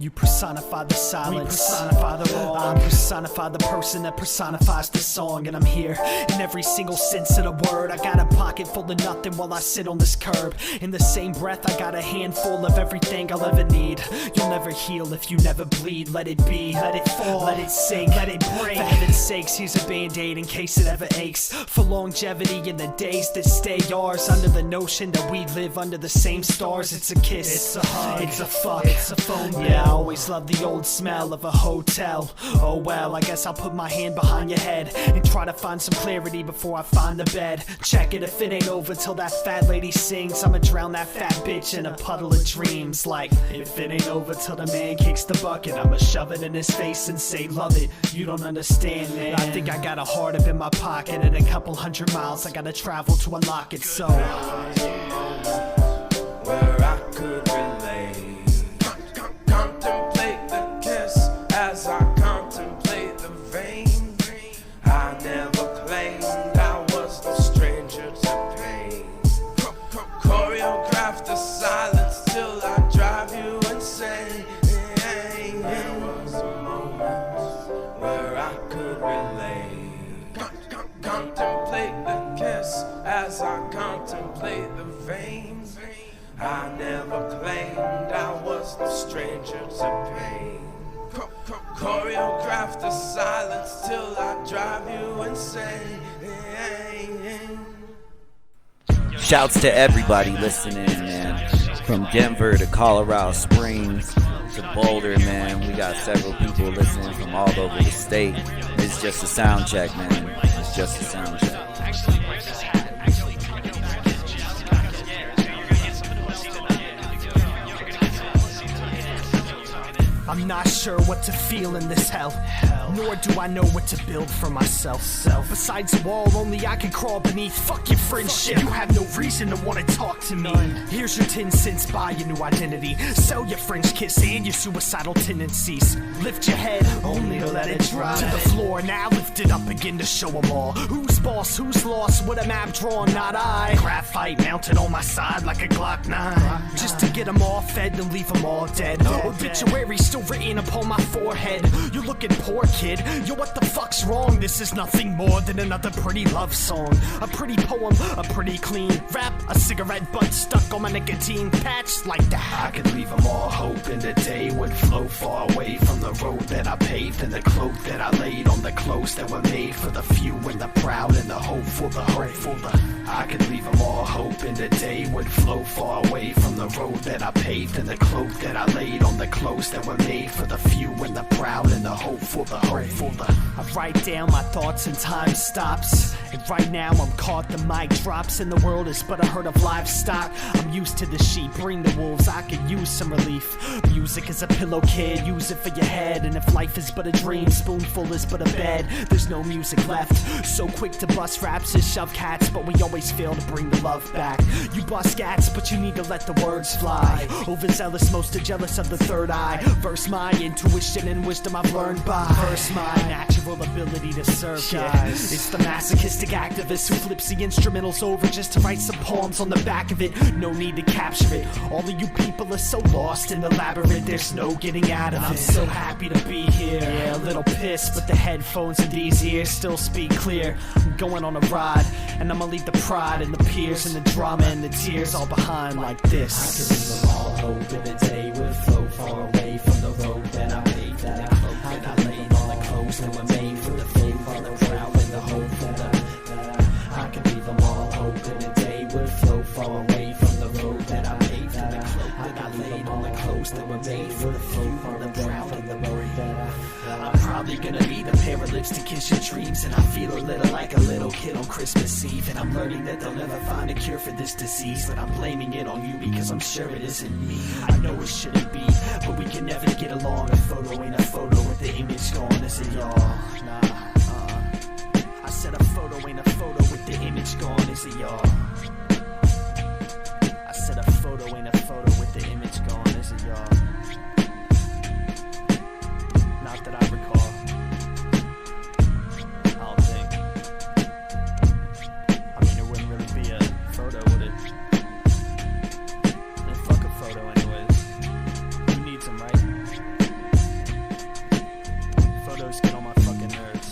You personify the silence, we personify the wrong. I personify the person that personifies the song. And I'm here in every single sense of the word. I got a pocket full of nothing while I sit on this curb. In the same breath, I got a handful of everything I'll ever need. You'll never heal if you never bleed. Let it be, let it fall, let it sink, let it break. For heaven's sakes, here's a band-aid in case it ever aches. For longevity in the days that stay ours. Under the notion that we live under the same stars. It's a kiss, it's a hug, it's a fuck, it's a phone bill. Yeah, always love the old smell of a hotel. Oh well, I guess I'll put my hand behind your head and try to find some clarity before I find the bed. Check it, if it ain't over till that fat lady sings, I'ma drown that fat bitch in a puddle of dreams. Like, if it ain't over till the man kicks the bucket, I'ma shove it in his face and say, love it, you don't understand, man. I think I got a heart up in my pocket, and a couple 100 miles I gotta travel to unlock it, so where I could relate, contemplate the kiss as I contemplate the vein. I never claimed I was the stranger to pain. Choreograph the silence till I drive you insane. There was a moment where I could relate, contemplate the kiss as I contemplate the vein. I never claimed I was the stranger to pain. Choreograph the silence till I drive you insane. Shouts to everybody listening, man. From Denver to Colorado Springs to Boulder, man. We got several people listening from all over the state. It's just a sound check, man. It's just a sound check. I'm not sure what to feel in this hell, nor do I know what to build for myself. Besides the wall, only I can crawl beneath. Fuck your friendship, you have no reason to want to talk to me. Here's your 10 cents, buy your new identity. Sell your French kiss and your suicidal tendencies. Lift your head, only to let it drop to the floor. Now lift it up again to show them all. Who's boss, who's lost, with a map drawn, not I. Graphite mounted on my side like a Glock 9, just to get them all fed and leave them all dead. Obituary still written upon my forehead. You looking poor, kid. Yo, what the fuck's wrong? This is nothing more than another pretty love song. A pretty poem, a pretty clean rap. A cigarette butt stuck on my nicotine patch like that. I could leave them all hoping the day would flow far away from the road that I paved and the cloak that I laid on the clothes that were made for the few and the proud and the hopeful, I could leave them all hoping the day would flow far away from the road that I paved and the cloak that I laid on the clothes that were made for the few and the proud and the hopeful, I write down my thoughts and time stops, and right now I'm caught, the mic drops, and the world is but a herd of livestock. I'm used to the sheep, bring the wolves, I could use some relief. Music is a pillow, kid, use it for your head, and if life is but a dream, spoonful is but a bed, there's no music left. So quick to bust raps and shove cats, but we always fail to bring the love back. You bust cats, but you need to let the words fly. Overzealous, most are jealous of the third eye. Verse my intuition and wisdom I've learned by. Verse my natural ability to serve guys. It's the masochistic activist who flips the instrumentals over just to write some poems on the back of it. No need to capture it. All of you people are so lost in the labyrinth, there's no getting out of it. I'm so happy to be here. Yeah, a little pissed, but the headphones in these ears still speak clear. I'm going on a ride, and I'ma leave the pride and the peers and the drama and the tears all behind like this. I could leave them all hope in a day would flow far away from the road that I paved, that I cloaked, that I laid on the clothes that were made for the faith on the proud and the hope that I could leave them all hope in a day would flow far away from the road that I paved, that I cloaked, that I laid on the clothes that were made for the faith on the proud and the hope that I'm probably gonna need a pair of lips to kiss your dreams, and I feel a little like a little kid on Christmas Eve, and I'm learning that they'll never find a cure for this disease, but I'm blaming it on you because I'm sure it isn't me. I know it shouldn't be, but we can never get along. A photo ain't a photo with the image gone, is it y'all? Nah, I said a photo ain't a photo with the image gone, is it y'all? I said a photo ain't a photo with the image gone, is it y'all? Not that I recall. I don't think. I mean, it wouldn't really be a photo, would it? And fuck a photo anyways. Who needs them, right? Photos get on my fucking nerves.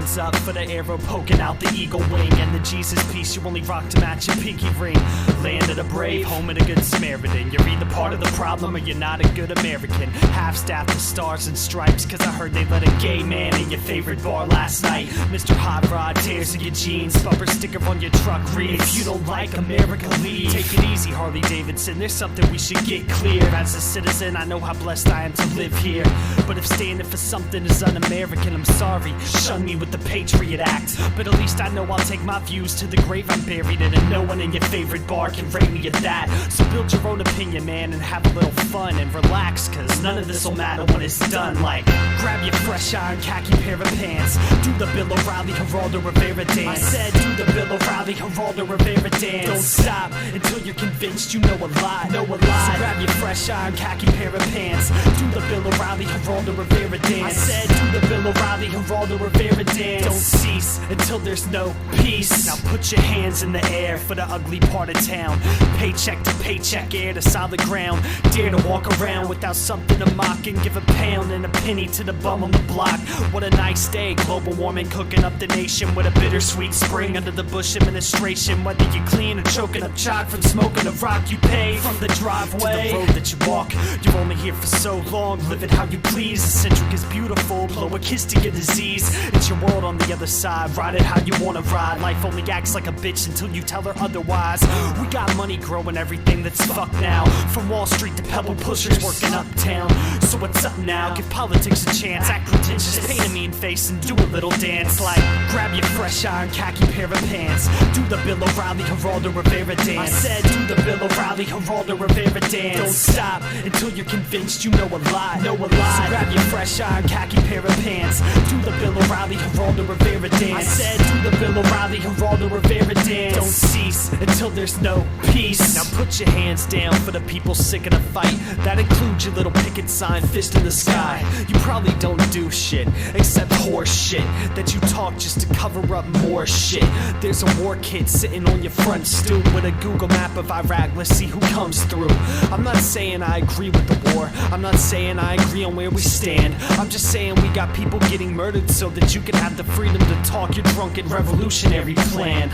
hands up for the arrow poking out the eagle wing, and the Jesus piece you only rock to match your pinky ring. Land of the brave, home of the good Samaritan. You're either part of the problem or you're not a good American. Half-staff the stars and stripes, cause I heard they let a gay man in your favorite bar last night. Mr. Hot Rod, tears in your jeans, bumper sticker on your truck reads, if you don't like America, leave. Take it easy, Harley Davidson, there's something we should get clear. As a citizen, I know how blessed I am to live here, but if standing for something is un-American, I'm sorry, shun me with the Patriot Act. But at least I know I'll take my views to the grave I'm buried in, and no one in your favorite bar can rate me at that. So build your own opinion, man, and have a little fun and relax, cause none of this'll matter when it's done. Like, grab your fresh iron khaki pair of pants, do the Bill O'Reilly Geraldo Rivera dance. I said do the Bill O'Reilly Geraldo Rivera dance. Don't stop until you're convinced you know a lot. So grab your fresh iron khaki pair of pants, do the Bill O'Reilly Geraldo Rivera dance. I said do the Bill O'Reilly Geraldo Rivera dance. Don't cease until there's no peace. Now put your hands in the air for the ugly part of town. Paycheck to paycheck, air to solid ground. Dare to walk around without something to mock, and give a pound and a penny to the bum on the block. What a nice day, global warming cooking up the nation with a bittersweet spring under the Bush administration. Whether you're clean or choking up chalk from smoking the rock you pay, from the driveway to the road that you walk, you're only here for so long. Live it how you please, eccentric is beautiful, blow a kiss to your disease. It's your world on the other side, ride it how you wanna ride. Life only acts like a bitch until you tell her otherwise. We got money growing everything that's fucked now, from Wall Street to pebble pushers working uptown. So what's up now? Give politics a chance, act pretentious, paint a mean face and do a little dance. Like, grab your fresh iron khaki pair of pants, do the Bill O'Reilly Geraldo Rivera dance. I said do the Bill O'Reilly Geraldo Rivera dance. Don't stop until you're convinced you know a lot. So grab your fresh iron khaki pair of pants, do the Bill O'Reilly Geraldo Rivera dance. I said do the Bill O'Reilly Geraldo Rivera dance. Don't cease until there's no peace. Now put your hands down for the people sick of the fight. That includes your little picket sign, fist in the sky. You probably don't do shit except horse shit that you talk just to cover up more shit. There's a war kid sitting on your front stoop with a Google map of Iraq. Let's see who comes through. I'm not saying I agree with the war, I'm not saying I agree on where we stand. I'm just saying we got people getting murdered so that you can have the freedom to talk your drunken revolutionary plan.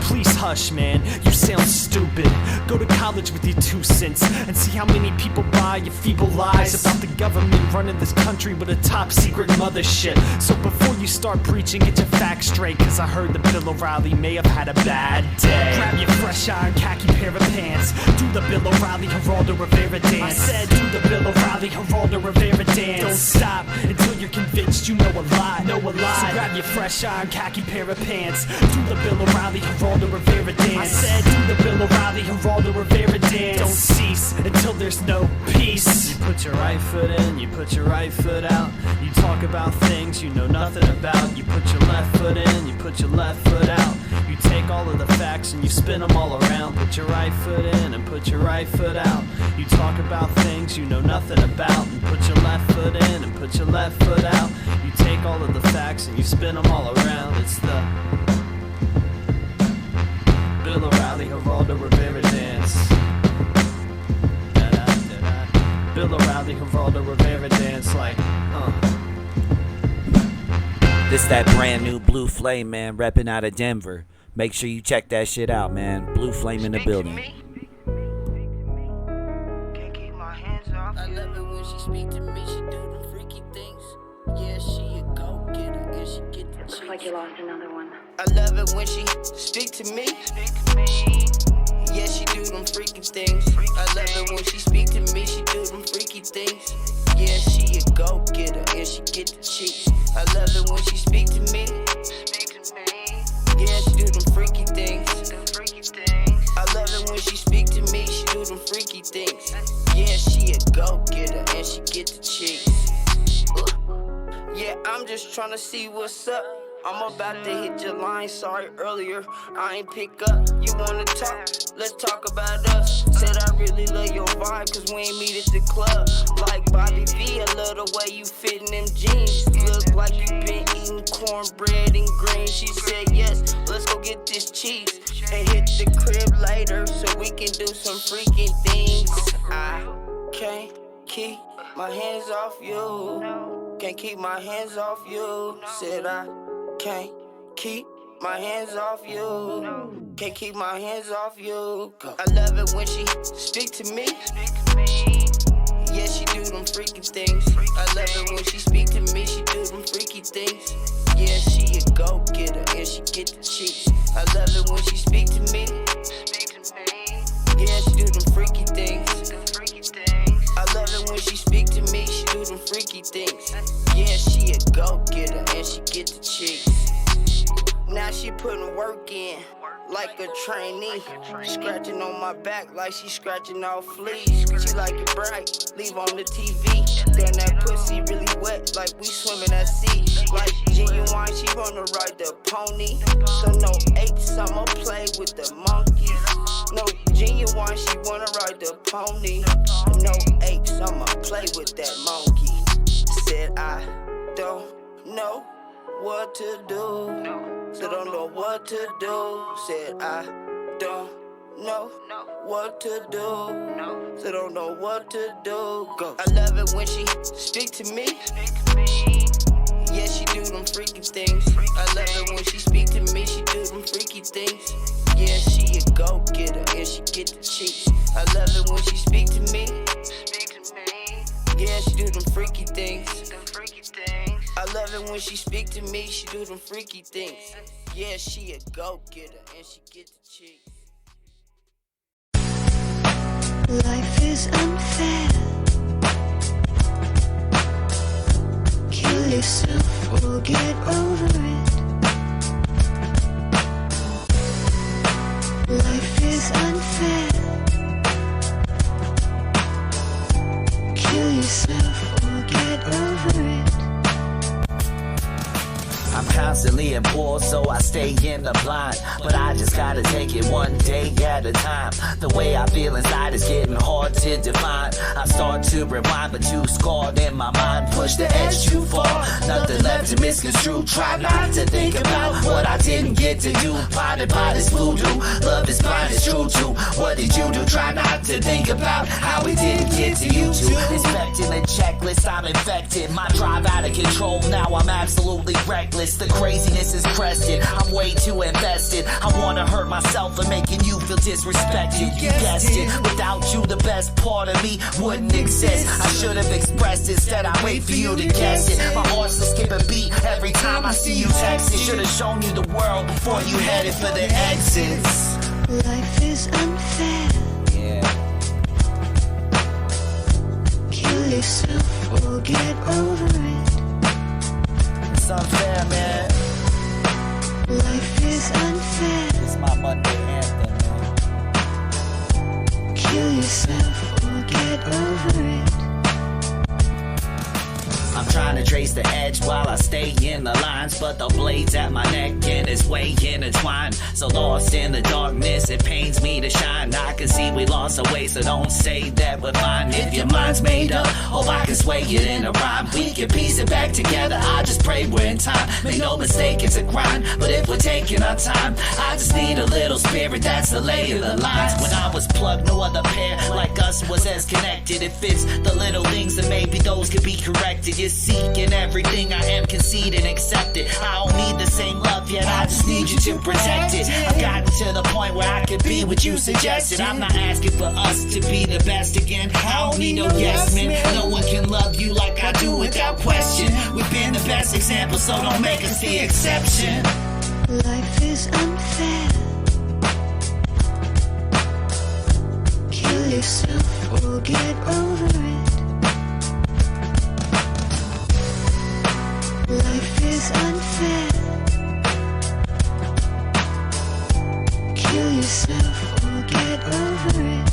Please hush, man, you sound stupid. Go to college with your 2 cents and see how many people buy your feeble lies about the government running this country with a top secret mothership. So before you start preaching, get your facts straight, cause I heard that Bill O'Reilly may have had a bad day. Grab your fresh iron khaki pair of pants, do the Bill O'Reilly Geraldo Rivera dance. I said do the Bill O'Reilly Geraldo Rivera dance. Don't stop until you're convinced you know a lot. So grab your fresh iron khaki pair of pants, do the Bill O'Reilly Geraldo Rivera dance. I said do the Bill O'Reilly Geraldo Rivera dance. Don't cease until there's no peace. You put your right foot in, you put your right foot out. You talk about things you know nothing about. You put your left foot in, you put your left foot out. You take all of the facts and you spin them all around. Put your right foot in and put your right foot out. You talk about things you know nothing about. And put your left foot in and put your left foot out. You take all of the facts and you spin them all around. It's the Bill O'Reilly Geraldo Rivera dance. Bill O'Reilly Geraldo Rivera dance like, This that brand new Blue Flame, man, repping out of Denver. Make sure you check that shit out, man. Blue Flame in the building. I love it when she speak to me, she do them freaky things. Yeah, she a go-getter, and she get the cheeks. Looks like you lost another one. I love it when she speak to me. Yeah, she do them freaky things. I love it when she speak to me, she do them freaky things. Yeah, she a go-getter, and she get the cheeks. I love it when she speak to me. Yeah, she do them freaky things. I love it when she speak to me, she do them freaky things. Yeah, she a go-getter, and she get the cheeks. Yeah, I'm just tryna see what's up. I'm about to hit your line, sorry earlier I ain't pick up. You wanna talk? Let's talk about us. Said I really love your vibe, cause we ain't meet at the club. Like Bobby V, I love the way you fit in them jeans. Look like you been eating cornbread and green. She said yes, let's go get this cheese and hit the crib later so we can do some freaking things. I can't keep my hands off you. Can't keep my hands off you. Said I Can't keep my hands off you. Can't keep my hands off you. Go. I love it when she speak to me. Yeah, she do them freaky things. I love it when she speak to me. She do them freaky things. Yeah, she a go-getter and she get the cheeks. I love it when she speak to me. Yeah, she do them freaky things. I love it when she speak to me. She do them freaky things. Yeah, she a go-getter and she get the cheeks. Now she putting work in like a trainee, scratching on my back like she scratching off fleas. She like it bright, leave on the TV. Then that pussy really wet like we swimming at sea. Like genuine, she wanna ride the pony. So no apes, I'ma play with the monkey. No genuine, she wanna ride the pony. No apes, I'ma play with that monkey. Said I don't know what to do. Said I don't know what to do. Said I don't know what to do. Said I don't know what to do. Go. I love it when she speak to me. Yeah, she do them freaky things. I love it when she speak to me. She do them freaky things. Yeah, she a go-getter and she get the cheeks. I love it when she speak to me. Yeah, she do them freaky things. I love it when she speak to me, she do them freaky things. Yeah, she a go-getter and she get the cheeks. Life is unfair. Kill yourself or get over it. Life is unfair. Kill yourself or get over it. I'm constantly in war, so I stay in the blind. But I just gotta take it one day at a time. The way I feel inside is getting hard to define. I start to rewind, but too scarred in my mind. Push the edge too far, nothing left to misconstrue. Try not to think about what I didn't get to do. Blinded by this voodoo, love is blind, it's true too. What did you do? Try not to think about how it didn't get to you too. Inspecting the checklist, I'm infected. My drive out of control, now I'm absolutely reckless. The craziness is crested, I'm way too invested. I wanna hurt myself for making you feel disrespected. You guessed it, without you the best part of me wouldn't exist. I should have expressed it, instead I wait for you to guess it. My heart's to skip a beat every time I see you text it. Should have shown you the world before you headed for the exits. Life is unfair. Yeah. Kill yourself or get over it. It's unfair, man. Life is unfair. It's my Monday anthem, man. Kill yourself or get over it. I'm trying to trace the edge while I stay in the lines, but the blade's at my neck and it's way intertwined. So lost in the darkness, it pains me to shine. I can see we lost our way, so don't say that we're fine. If your mind's made up, oh, I can sway it in a rhyme. We can piece it back together, I just pray we're in time. Make no mistake, it's a grind, but if we're taking our time, I just need a little spirit, that's the lay of the lines. When I was plugged, no other pair like us was as connected. It fits the little things that maybe those could be corrected. You're seeking everything I am, concede and accept it. I don't need the same love yet, I just need you to protect it. I've gotten to the point where I could be what you suggested. I'm not asking for us to be the best again. I don't need no yes men. No one can love you like I do without question. We've been the best example, so don't make us the exception. Life is unfair. Kill yourself or get over it. Life is unfair. Kill yourself or get over it.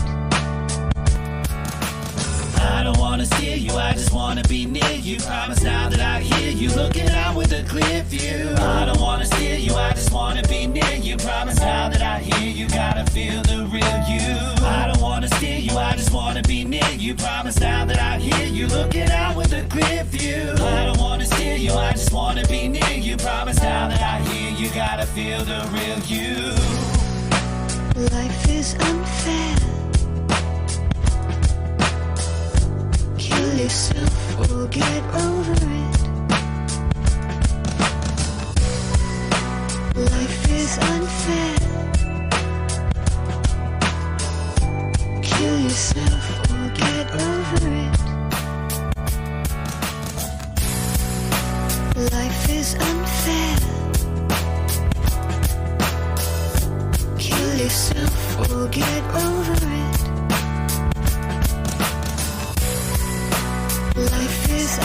I don't wanna steer you, I just wanna be near you. Promise now that I hear you, looking out with a clear view. I don't wanna steer you, I just wanna be near you. Promise now that I hear you, gotta feel the real you. I don't wanna steer you, I just wanna be near you. Promise now that I hear you, looking out with a clear view. I don't wanna steer you, I just wanna be near you. Promise now that I hear you, gotta feel the real you. Life is unfair. Kill yourself or get over it. yourself or get over it. Life is